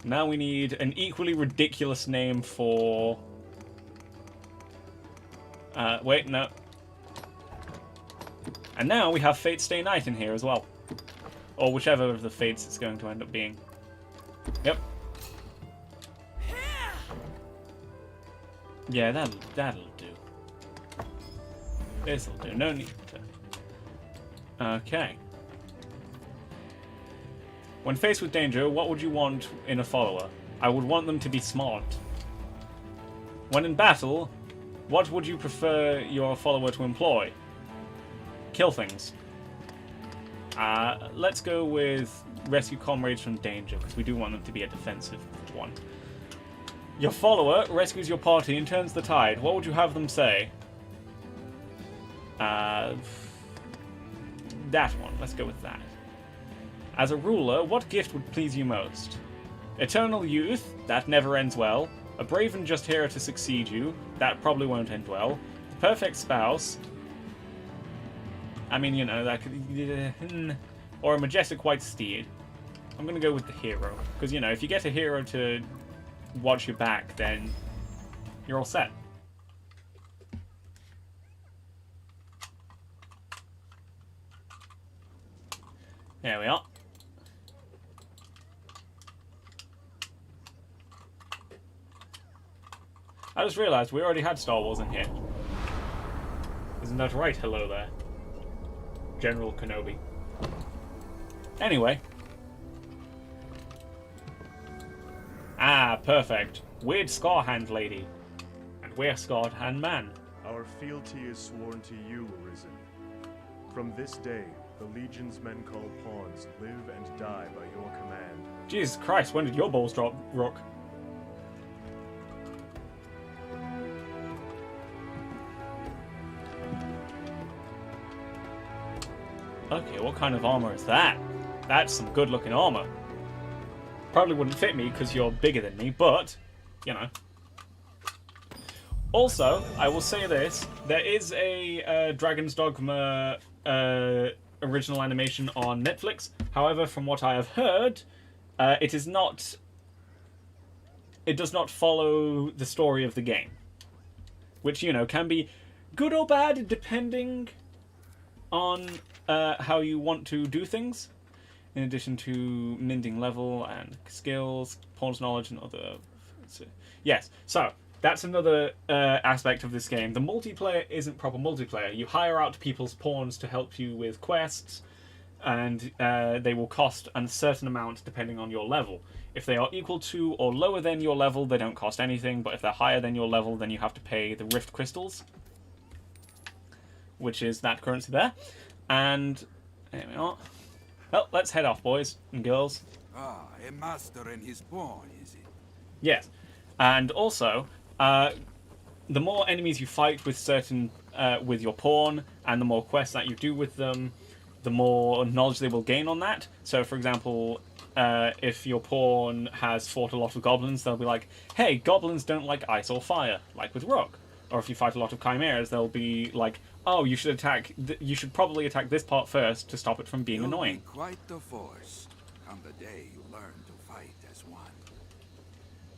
Now we need an equally ridiculous name for... wait, no. And now we have Fate Stay Night in here as well. Or whichever of the fates it's going to end up being. Yep. Yeah, that'll do. This'll do. No need to... Okay. When faced with danger, what would you want in a follower? I would want them to be smart. When in battle, what would you prefer your follower to employ? Kill things. Let's go with rescue comrades from danger, because we do want them to be a defensive one. Your follower rescues your party and turns the tide. What would you have them say? That one. Let's go with that. As a ruler, what gift would please you most? Eternal youth, that never ends well. A brave and just hero to succeed you, that probably won't end well. The perfect spouse. I mean, you know, that could... Or a majestic white steed. I'm gonna go with the hero. Because, you know, if you get a hero to watch your back, then you're all set. There we are. I just realised we already had Star Wars in here. Isn't that right? Hello there. General Kenobi. Anyway. Ah, perfect. Weird Scar Hand Lady. And we're Scar Hand Man. Our fealty is sworn to you, Arisen. From this day, the Legion's men called pawns live and die by your command. Jesus Christ, when did your balls drop, Rook? Okay, what kind of armor is that? That's some good looking armor. Probably wouldn't fit me because you're bigger than me, but, you know. Also, I will say this, there is a Dragon's Dogma original animation on Netflix. However, from what I have heard, it does not follow the story of the game. Which, you know, can be good or bad depending on how you want to do things. In addition to mending level and skills, pawns knowledge and other... Yes, so that's another aspect of this game. The multiplayer isn't proper multiplayer. You hire out people's pawns to help you with quests, and they will cost a certain amount depending on your level. If they are equal to or lower than your level, they don't cost anything, but if they're higher than your level, then you have to pay the Rift Crystals, which is that currency there. And there we are. Well, let's head off, boys and girls. Ah, a master and his pawn, is it? Yes. And also, the more enemies you fight with with your pawn, and the more quests that you do with them, the more knowledge they will gain on that. So, for example, if your pawn has fought a lot of goblins, they'll be like, hey, goblins don't like ice or fire, like with Rook. Or if you fight a lot of chimeras, they'll be like, oh, you should you should probably attack this part first to stop it from being annoying. Be quite the force on the day you learn to fight as one.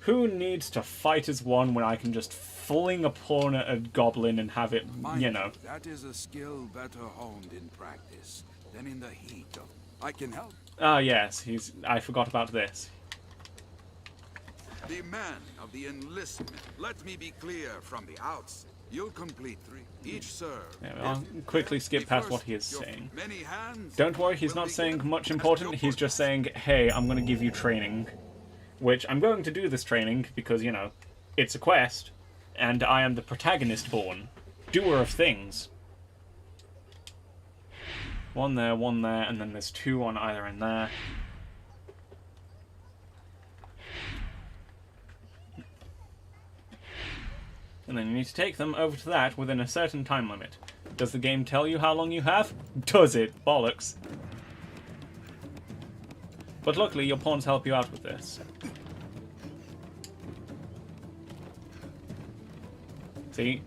Who needs to fight as one when I can just fling a pawn at a goblin and have it, you know? That is a skill better honed in practice than in the heat of... I can help. Ah, yes, I forgot about this. The man of the enlistment. Let me be clear from the outset. You'll complete 3. Each serve. Yeah, I'll quickly skip past what he is saying. Don't worry, he's not saying much important. He's just saying, hey, I'm going to give you training. Which, I'm going to do this training because, you know, it's a quest. And I am the protagonist born. Doer of things. One there, and then there's 2 on either end there. And then you need to take them over to that within a certain time limit. Does the game tell you how long you have? Does it? Bollocks. But luckily, your pawns help you out with this. See?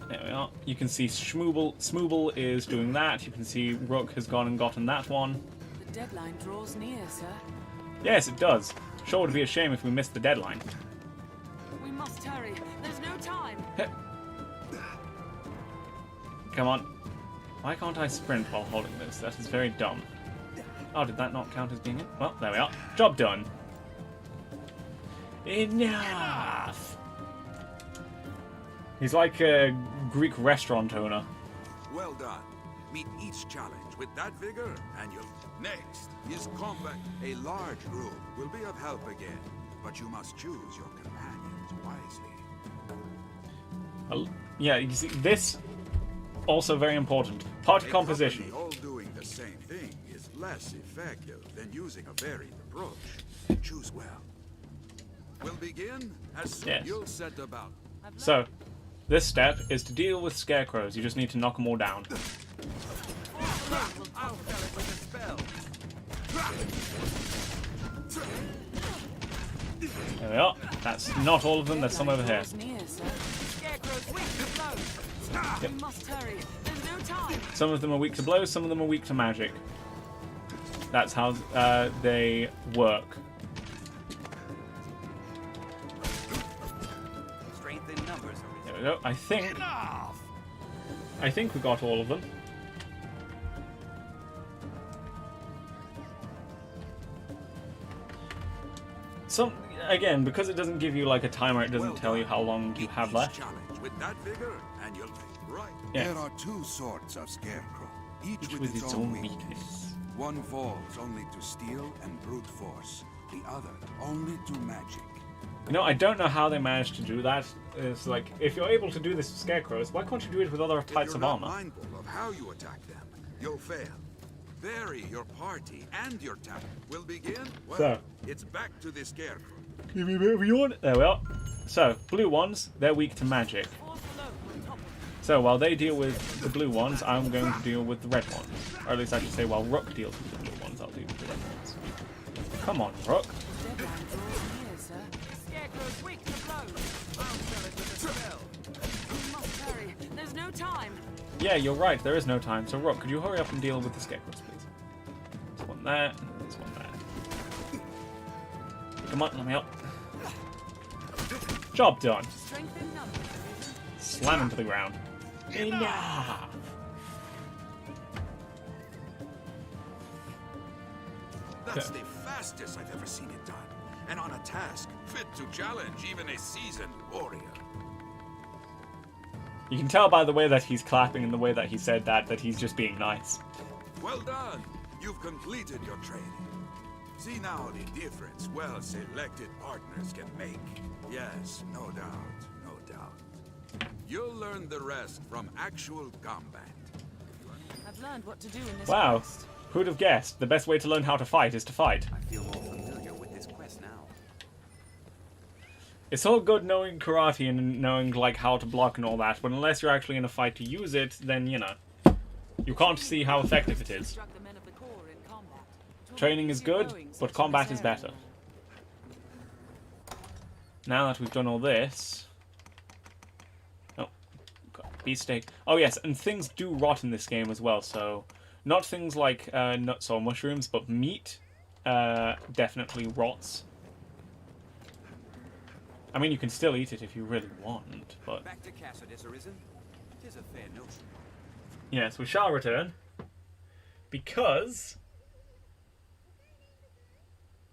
There we are. You can see Smooble is doing that. You can see Rook has gone and gotten that one. The deadline draws near, sir. Yes, it does. Sure would be a shame if we missed the deadline. We must hurry. There's no time. Come on. Why can't I sprint while holding this? That is very dumb. Oh, did that not count as being it? Well, there we are. Job done. Enough! He's like a Greek restaurant owner. Well done. Meet each challenge with that vigor, and you'll... Next is combat. A large group will be of help again, but you must choose your companions wisely. Yeah, you see, this also very important. Party composition. All doing the same thing is less effective than using a varied approach. Choose well. We'll begin as soon as you'll set about. So, this step is to deal with scarecrows. You just need to knock them all down. There we are. That's not all of them. There's some over here. Yep. Some of them are weak to blows, some of them are weak to magic. That's how they work. There we go. I think we got all of them. Again, because it doesn't give you like a timer, it doesn't tell you how long you have left. With that vigor, and you'll right. Yeah. There are 2 sorts of scarecrow, each with its own weakness. One falls only to steel and brute force, the other only to magic. You know, I don't know how they managed to do that. It's like, if you're able to do this with scarecrows, why can't you do it with other types of armor? If you're not mindful of how you attack them, you'll fail. Vary your party and your talent. Will begin? Well, so, it's back to the scarecrow. Give me a bit of yawn. There we are. So, blue ones, they're weak to magic. So, while they deal with the blue ones, I'm going to deal with the red ones. Or at least I should say, while Rook deals with the new ones, I'll do the other ones. Come on, Rook. Scarecrow's weak to blows. I'll fill it with a spell. We must hurry. There's no time. Yeah, you're right. There is no time. So, Rook, could you hurry up and deal with the scarecrows, please? There's one there, and there's one there. Come on, let me up. Job done. Slam into the ground. Enough. That's the fastest I've ever seen it done. And on a task fit to challenge even a seasoned warrior. You can tell by the way that he's clapping and the way that he said that he's just being nice. Well done. You've completed your training. See now the difference well-selected partners can make. Yes, no doubt, no doubt. You'll learn the rest from actual combat. I've learned what to do in this Wow. quest. Who'd have guessed? The best way to learn how to fight is to fight. I feel more familiar with this quest now. It's all good knowing karate and knowing like how to block and all that, but unless you're actually in a fight to use it, then you know, you can't see how effective it is. Training is good, but combat is better. Now that we've done all this, oh, got beefsteak. Oh yes, and things do rot in this game as well. So not things like nuts or mushrooms, but meat definitely rots. I mean, you can still eat it if you really want, but... Back to Cassidy's arisen. 'Tis a fair notion. Yes, we shall return. Because...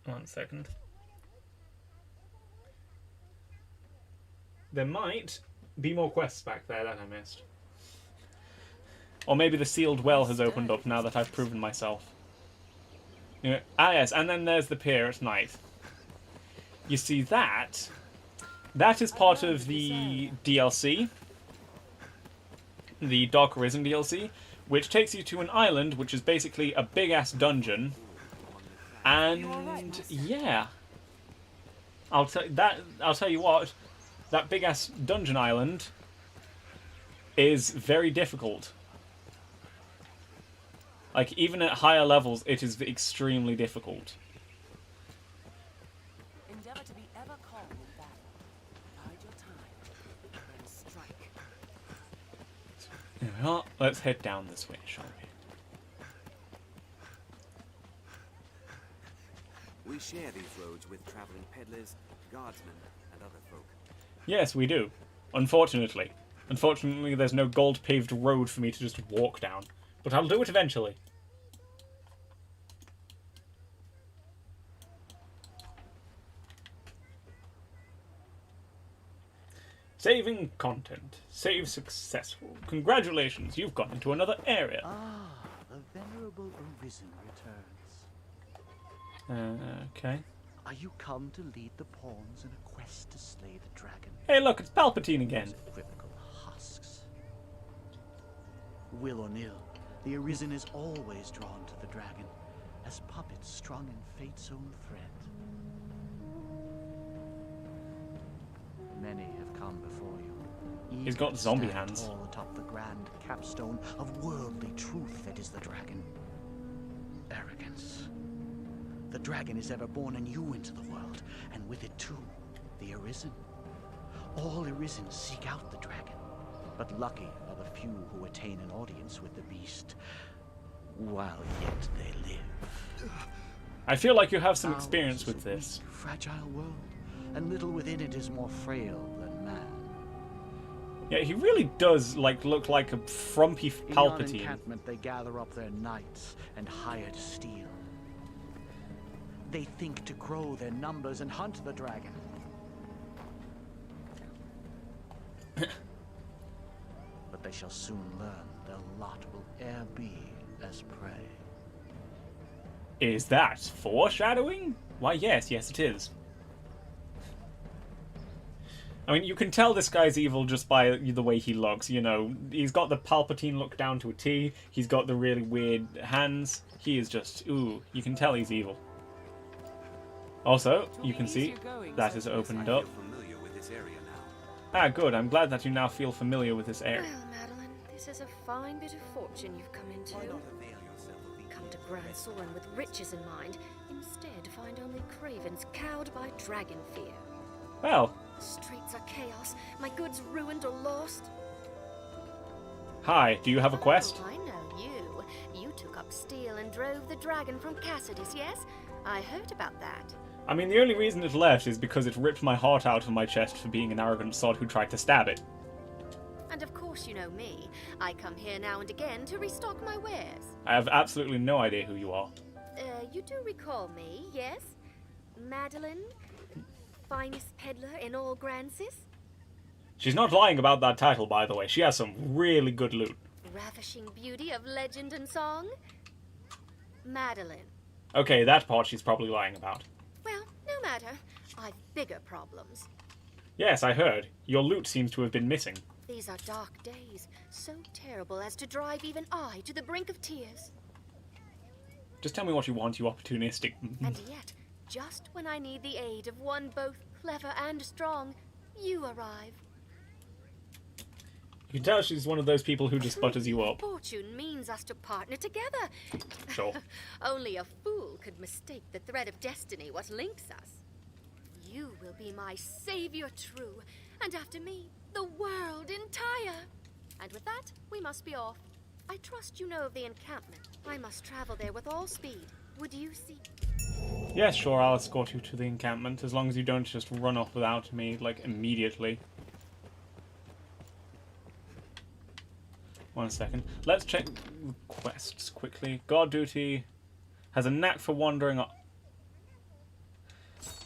1 second. There might be more quests back there that I missed. Or maybe the sealed well has opened up now that I've proven myself. Yeah. Ah yes, and then there's the pier at night. You see that... That is part of the DLC, the Dark Arisen DLC, which takes you to an island, which is basically a big-ass dungeon, and yeah, I'll tell you what, that big-ass dungeon island is very difficult. Like, even at higher levels, it is extremely difficult. Well, let's head down this way, shall we? We share these roads with traveling peddlers, guardsmen, and other folk. Yes, we do. Unfortunately. Unfortunately, there's no gold-paved road for me to just walk down. But I'll do it eventually. Saving content. Save successful. Congratulations, you've gone into another area. Ah, the venerable Arisen returns. Okay. Are you come to lead the pawns in a quest to slay the dragon? Hey look, it's Palpatine again. Equivocal husks. Will or nill, the Arisen is always drawn to the dragon, as puppets strung in fate's own thread. Many have come before you. He's got zombie hands. Tall atop the grand capstone of worldly truth that is the dragon. Arrogance. The dragon is ever born anew into the world, and with it too, the Arisen. All Arisen seek out the dragon, but lucky are the few who attain an audience with the beast, while yet they live. I feel like you have some experience with this. Weak, fragile world, and little within it is more frail than man. Yeah, he really does look like a frumpy Palpatine. In yon encampment they gather up their knights and hired steel. They think to grow their numbers and hunt the dragon. But they shall soon learn their lot will e'er be as prey. Is that foreshadowing? Why, yes, it is. I mean, you can tell this guy's evil just by the way he looks, you know. He's got the Palpatine look down to a T. He's got the really weird hands. He is just, ooh, you can tell he's evil. Also, you can see that is opened up. Ah, good. I'm glad that you now feel familiar with this area. Well, Madeline, this is a fine bit of fortune you've come into. Why not avail yourself grand soaring with riches in mind. Instead, find only cravens cowed by dragon fear. Well. The streets are chaos. My goods ruined or lost. Hi, do you have a quest? Oh, I know you. You took up steel and drove the dragon from Cassidus, yes? I heard about that. I mean, the only reason it left is because it ripped my heart out of my chest for being an arrogant sod who tried to stab it. And of course you know me. I come here now and again to restock my wares. I have absolutely no idea who you are. You do recall me, yes? Madeline? Finest peddler in all Gransys? She's not lying about that title, by the way. She has some really good loot. Ravishing beauty of legend and song? Madeline. Okay, that part she's probably lying about. Well, no matter. I've bigger problems. Yes, I heard. Your loot seems to have been missing. These are dark days, so terrible as to drive even I to the brink of tears. Just tell me what you want, you opportunistic... And yet, just when I need the aid of one both clever and strong, you arrive. You can tell she's one of those people who just butters you up. Fortune means us to partner together. Sure. Only a fool could mistake the thread of destiny what links us. You will be my savior true, and after me, the world entire. And with that, we must be off. I trust you know of the encampment. I must travel there with all speed. Would you see? Yes, sure, I'll escort you to the encampment, as long as you don't just run off without me, like, immediately. 1 second. Let's check quests quickly. Guard duty has a knack for wandering up.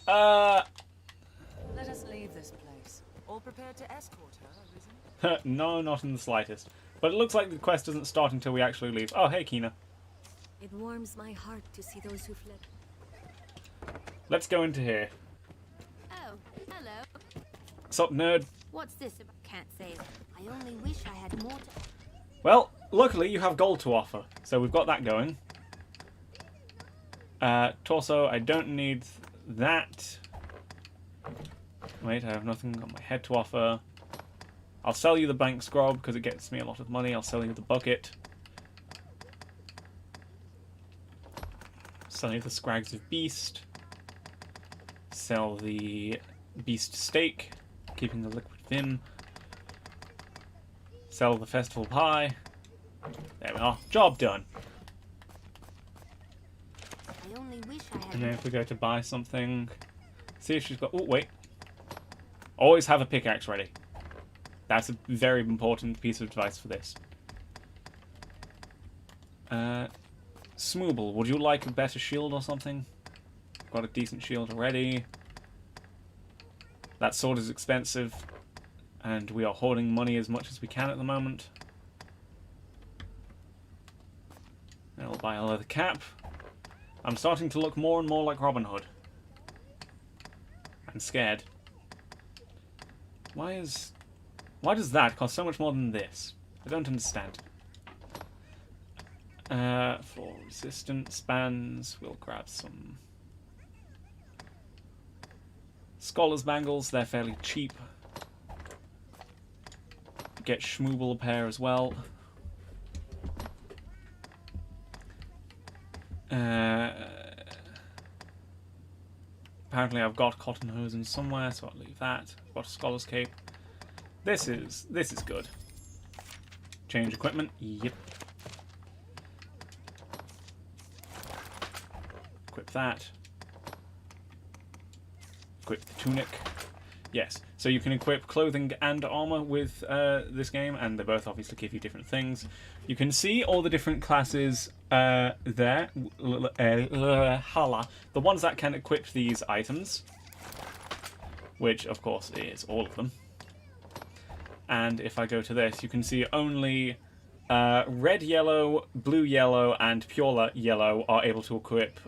Let us leave this place. All prepared to escort her, Arisen? No, not in the slightest. But it looks like the quest doesn't start until we actually leave. Oh, hey, Kina. It warms my heart to see those who fled. Let's go into here. Oh, hello. Sup, nerd? What's this about? Can't say. I only wish I had more to... Well, luckily you have gold to offer, so we've got that going. Torso, I don't need that. Wait, I have nothing on my head to offer. I'll sell you the bank scroll because it gets me a lot of money. I'll sell you the bucket. Sell you the scrags of beast. Sell the beast steak, keeping the liquid vim. Sell the festival pie. There we are. Job done. I only wish I had... And then if we go to buy something, see if she's got... Oh, wait. Always have a pickaxe ready. That's a very important piece of advice for this. Smooble, would you like a better shield or something? Got a decent shield already. That sword is expensive, and we are hoarding money as much as we can at the moment. And I'll buy a leather cap. I'm starting to look more and more like Robin Hood. I'm scared. Why does that cost so much more than this? I don't understand. For resistance bands, we'll grab some Scholar's Bangles, they're fairly cheap. Get Schmooble a pair as well. Apparently I've got cotton hosen somewhere, so I'll leave that. I've got a Scholar's Cape. This is good. Change equipment, yep. Equip that. Equip the tunic. Yes, so you can equip clothing and armor with this game, and they both obviously give you different things. You can see all the different classes there. The ones that can equip these items, which of course is all of them. And if I go to this, you can see only red, yellow, blue, yellow, and pure yellow are able to equip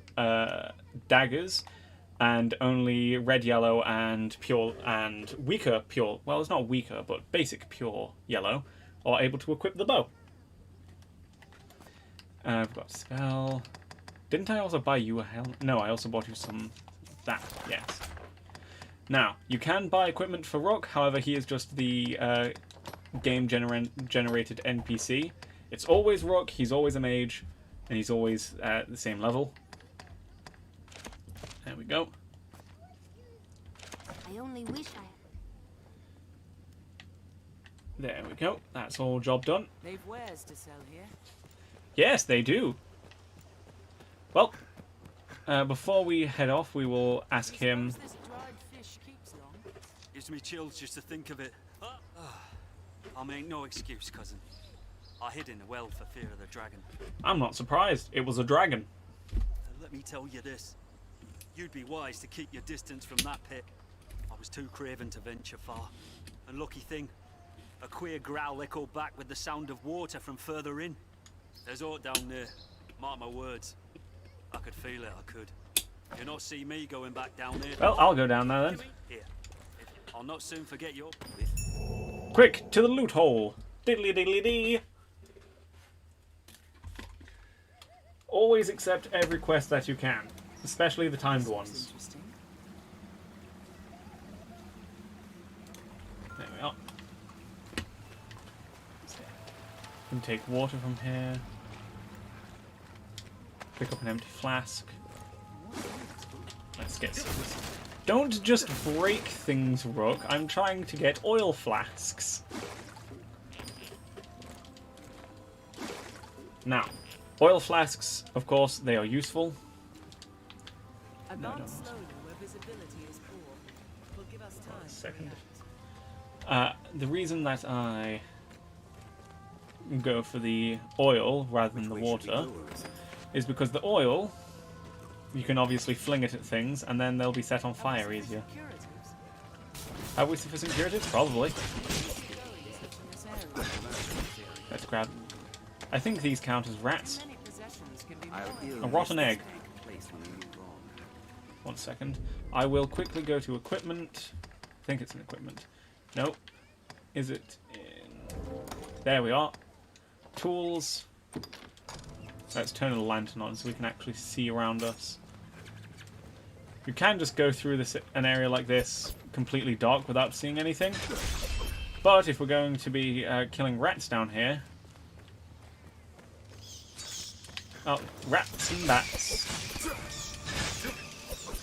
daggers. And only red, yellow, and pure, and weaker pure, well, it's not weaker, but basic pure yellow, are able to equip the bow. I've got spell. Didn't I also buy you a helmet? No, I also bought you some that, yes. Now, you can buy equipment for Rook, however, he is just the game generated NPC. It's always Rook, he's always a mage. And he's always at the same level. There we go. I only wish I... There we go. That's all job done. They've wares to sell here. Yes, they do. Well, before we head off, we will ask him... This dried fish keeps long. Gives me chills just to think of it. I'll make no excuse, cousin. I hid in the well for fear of the dragon. I'm not surprised. It was a dragon. Let me tell you this. You'd be wise to keep your distance from that pit. I was too craven to venture far. And lucky thing, a queer growl echoed back with the sound of water from further in. There's aught down there. Mark my words. I could feel it, I could. You'll not see me going back down there. Well, I'll go down there then. Here. I'll not soon forget your... Quick, to the loot hole. Diddly diddly dee. Always accept every quest that you can, especially the timed ones. There we are. Can take water from here. Pick up an empty flask. Let's get some. Don't just break things, Rook. I'm trying to get oil flasks. Now, oil flasks, of course, they are useful. Advance slowly where visibility is poor. Will give us time. One second. The reason that I go for the oil rather than the water is because the oil, you can obviously fling it at things and then they'll be set on fire easier. Have we sufficient curatives? Probably. Let's grab... I think these count as rats. A rotten egg. 1 second. I will quickly go to equipment. I think it's an equipment. No. Is it in... There we are. Tools. Let's turn the lantern on so we can actually see around us. You can just go through an area like this completely dark without seeing anything. But if we're going to be killing rats down here... Oh, rats and bats.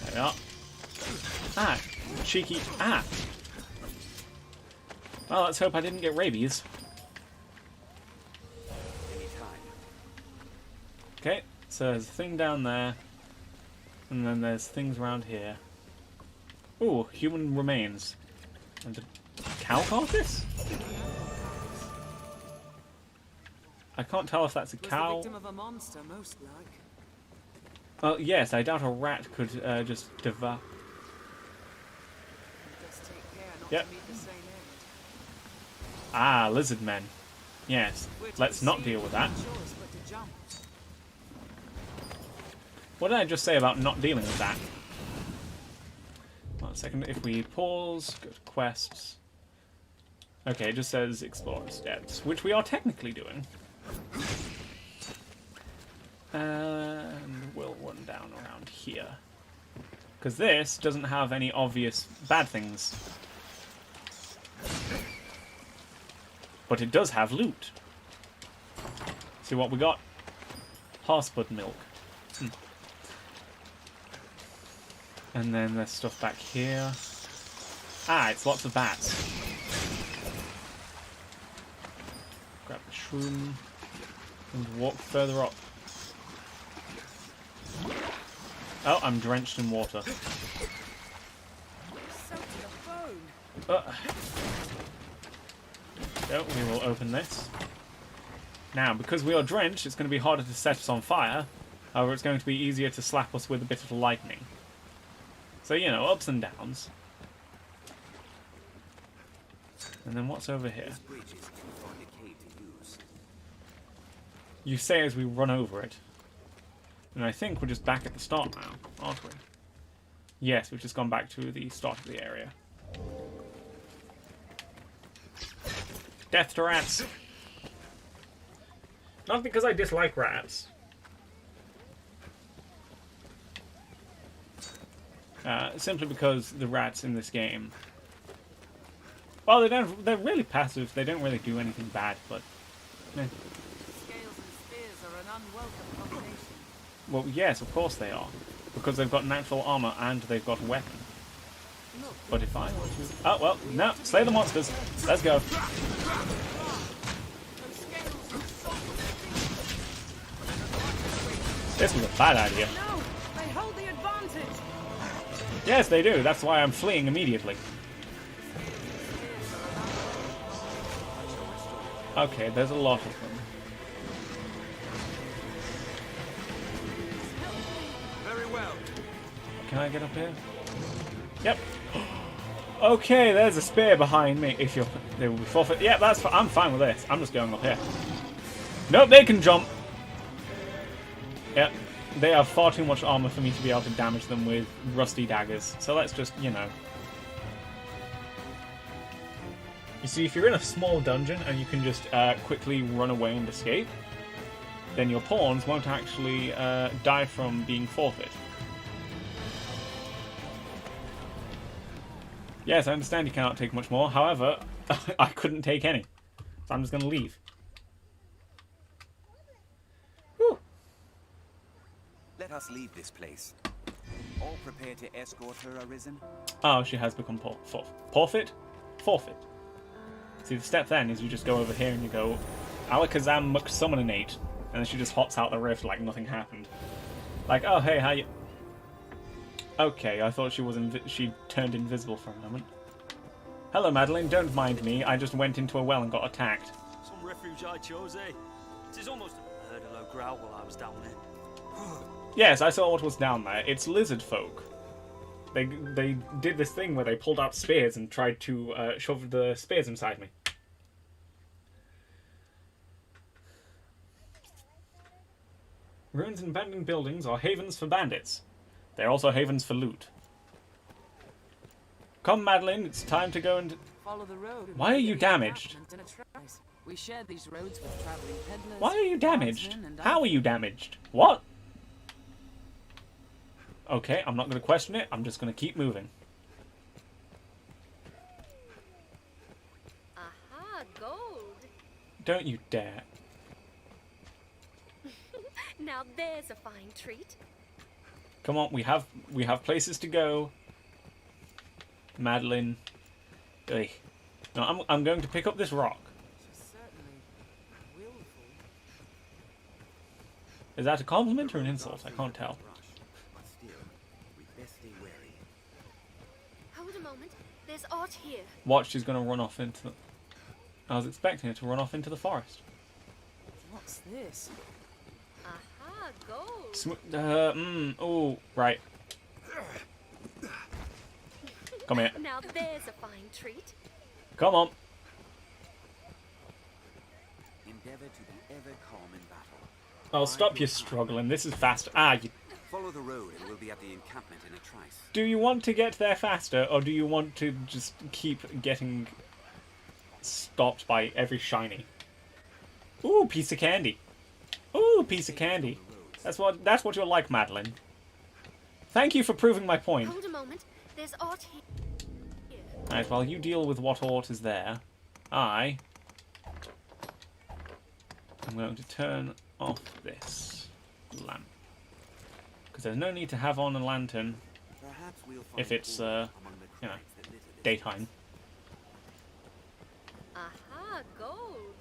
There we are. Ah, cheeky... Ah! Well, let's hope I didn't get rabies. Okay, so there's a thing down there. And then there's things around here. Ooh, human remains. And a cow carcass? I can't tell if that's a cow. Was the victim of a monster, most like. Well, yes, I doubt a rat could just devour. Yep. Ah, lizard men. Yes, let's not deal with that. What did I just say about not dealing with that? 1 second, if we pause, go to quests. Okay, it just says explore steps, which we are technically doing. And we'll run down around here. Because this doesn't have any obvious bad things. But it does have loot. See what we got? Horsebud milk. And then there's stuff back here. Ah, it's lots of bats. Grab the shroom and walk further up. Oh, I'm drenched in water. So we will open this. Now, because we are drenched, it's going to be harder to set us on fire. However, it's going to be easier to slap us with a bit of lightning. So, you know, ups and downs. And then what's over here? You say as we run over it. And I think we're just back at the start now, aren't we? Yes, we've just gone back to the start of the area. Death to rats! Not because I dislike rats. Simply because the rats in this game... Well, they're really passive. They don't really do anything bad, but... Eh. Scales and spears are unwelcome combination. Well, yes, of course they are. Because they've got natural armor and they've got a weapon. But if I were to... Oh, well, no. Slay the monsters. Let's go. This was a bad idea. No, they hold the advantage. Yes, they do. That's why I'm fleeing immediately. Okay, there's a lot of them. Very well. Can I get up here? Yep. Okay, there's a spear behind me. If you're... They will be forfeit. Yeah, that's... I'm fine with this. I'm just going up here. Nope, they can jump. Yep. They have far too much armor for me to be able to damage them with rusty daggers. So let's just, you know... You see, if you're in a small dungeon and you can just quickly run away and escape, then your pawns won't actually die from being forfeit. Yes, I understand you cannot take much more. However, I couldn't take any. So I'm just going to leave. Whew. Let us leave this place. All prepare to escort her, Arisen? Oh, she has become forfeit? Forfeit. See, the step then is you just go over here and you go, Alakazam McSummoninate, and then she just hops out the rift like nothing happened. Like, oh hey, how you... Okay, I thought she was she turned invisible for a moment. Hello, Madeline, don't mind me. I just went into a well and got attacked. Some refuge I chose, eh? It is almost... I heard a low growl while I was down there. Yes, I saw what was down there. It's lizard folk. They did this thing where they pulled out spears and tried to shove the spears inside me. Ruins and abandoned buildings are havens for bandits. They're also havens for loot. Come, Madeline, it's time to go and... Follow the road. Why are you damaged? We share these roads with traveling peddlers. Why are you damaged? How are you damaged? What? Okay, I'm not going to question it. I'm just going to keep moving. Aha, gold. Don't you dare. Now there's a fine treat. Come on, we have places to go. Madeline. Ugh. No, I'm going to pick up this rock. Is that a compliment or an insult? I can't tell. Hold a moment. There's art here. Watch, she's going to run off into the... I was expecting her to run off into the forest. What's this? Aha, gold. Oh, right. Come here. Now there's a fine treat. Come on. Endeavor to be ever calm in battle. I'll stop you struggling. This is fast. Ah, you... Follow the road and we'll be at the encampment in a trice. Do you want to get there faster, or do you want to just keep getting stopped by every shiny? Ooh, piece of candy. Ooh, piece of candy. That's what you're like, Madeline. Thank you for proving my point. Hold a moment. There's art here. Alright, while you deal with what art is there, I'm going to turn off this lamp. Because there's no need to have on a lantern if it's, you know, daytime. Aha, gold.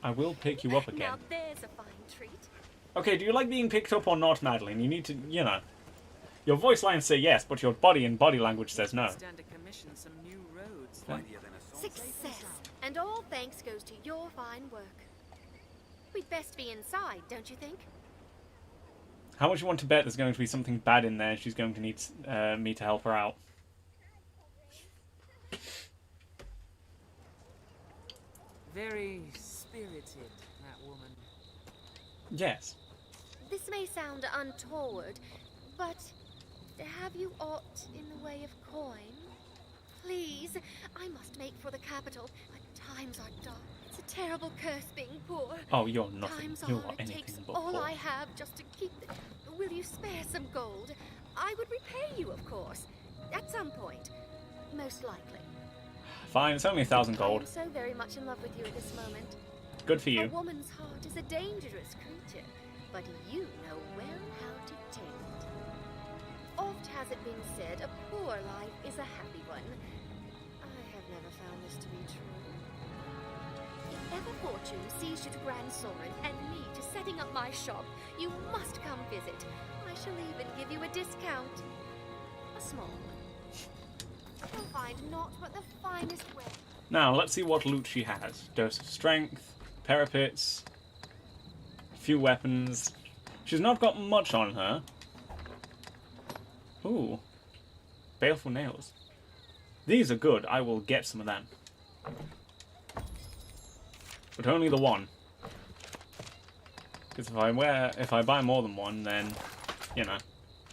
I will pick you up again. Now there's a fine treat. Okay, do you like being picked up or not, Madeline? You need to, you know. Your voice lines say yes, but your body and body language says no. Stand to commission some new roads. Success. And all thanks goes to your fine work. We'd best be inside, don't you think? How much you want to bet there's going to be something bad in there and she's going to need me to help her out? Very spirited, that woman. Yes. This may sound untoward, but have you aught in the way of coin? Please, I must make for the capital, but times are dark. It's a terrible curse being poor. Oh, you're nothing. Times You are, are it anything takes but all poor. I have just to keep the... Will you spare some gold? I would repay you, of course. At some point. Most likely. Fine, it's only 1,000 I gold. am so very much in love with you at this moment. Good for you. A woman's heart is a dangerous creature, but you know well how to tame it. Oft has it been said a poor life is a happy one. I have never found this to be true. If ever fortune sees you to Gransys and me to setting up my shop, you must come visit. I shall even give you a discount. A small one. You'll find naught but the finest way. Now, let's see what loot she has. Dose of strength, parapets, a few weapons. She's not got much on her. Ooh. Baleful nails. These are good. I will get some of them. But only the one. Because if I buy more than one, then, you know,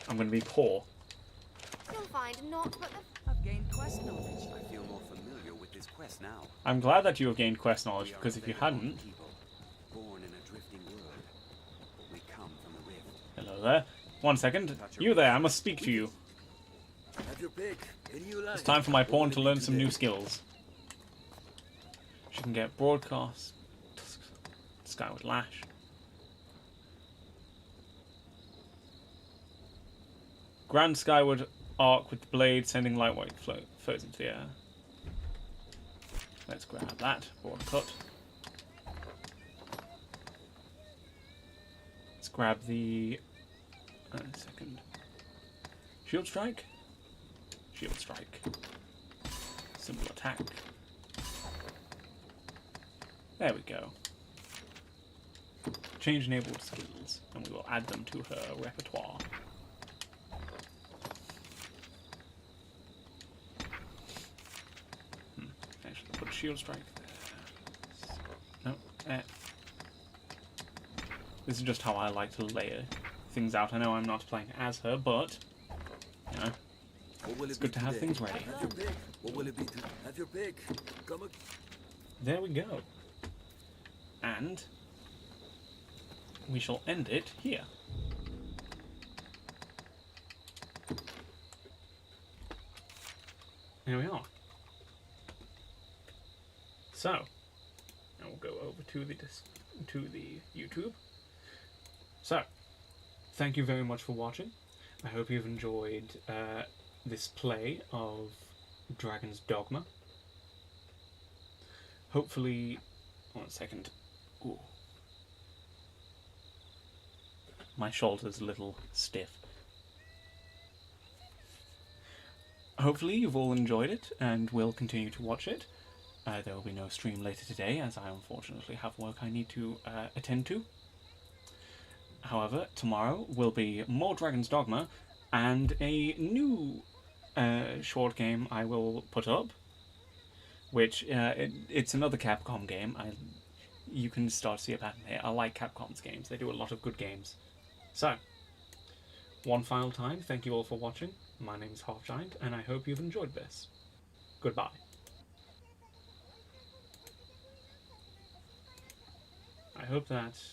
I'm going to be poor. You'll find naught but the... I've gained quest knowledge. I feel more familiar with this quest now. I'm glad that you have gained quest knowledge, because if you hadn't... Born in a drifting world. We come from a rift. Hello there. 1 second. You there, I must speak to you. Have your pick. Any you like. It's time for my pawn to learn some new skills. She can get broadcast, skyward lash. Grand skyward arc with the blade sending lightweight flows into the air. Let's grab that. Broad cut. Let's grab the... a second. Shield strike. Shield strike. Simple attack. There we go. Change enabled skills, and we will add them to her repertoire. Actually, put shield strike there. No, This is just how I like to layer things out. I know I'm not playing as her, but, you know, it's good to have things ready. Have your pick. What will it be? Have your pick. Come on. There we go. And we shall end it here. Here we are. So, now we'll go over to the YouTube. So, thank you very much for watching. I hope you've enjoyed this play of Dragon's Dogma. Hopefully, 1 second. Ooh. My shoulder's a little stiff. Hopefully you've all enjoyed it and will continue to watch it. There will be no stream later today, as I unfortunately have work I need to attend to. However, tomorrow will be more Dragon's Dogma and a new short game I will put up, which it's another Capcom game. You can start to see a pattern here. I like Capcom's games. They do a lot of good games. So, one final time, thank you all for watching. My name is Half Giant, and I hope you've enjoyed this. Goodbye. I hope that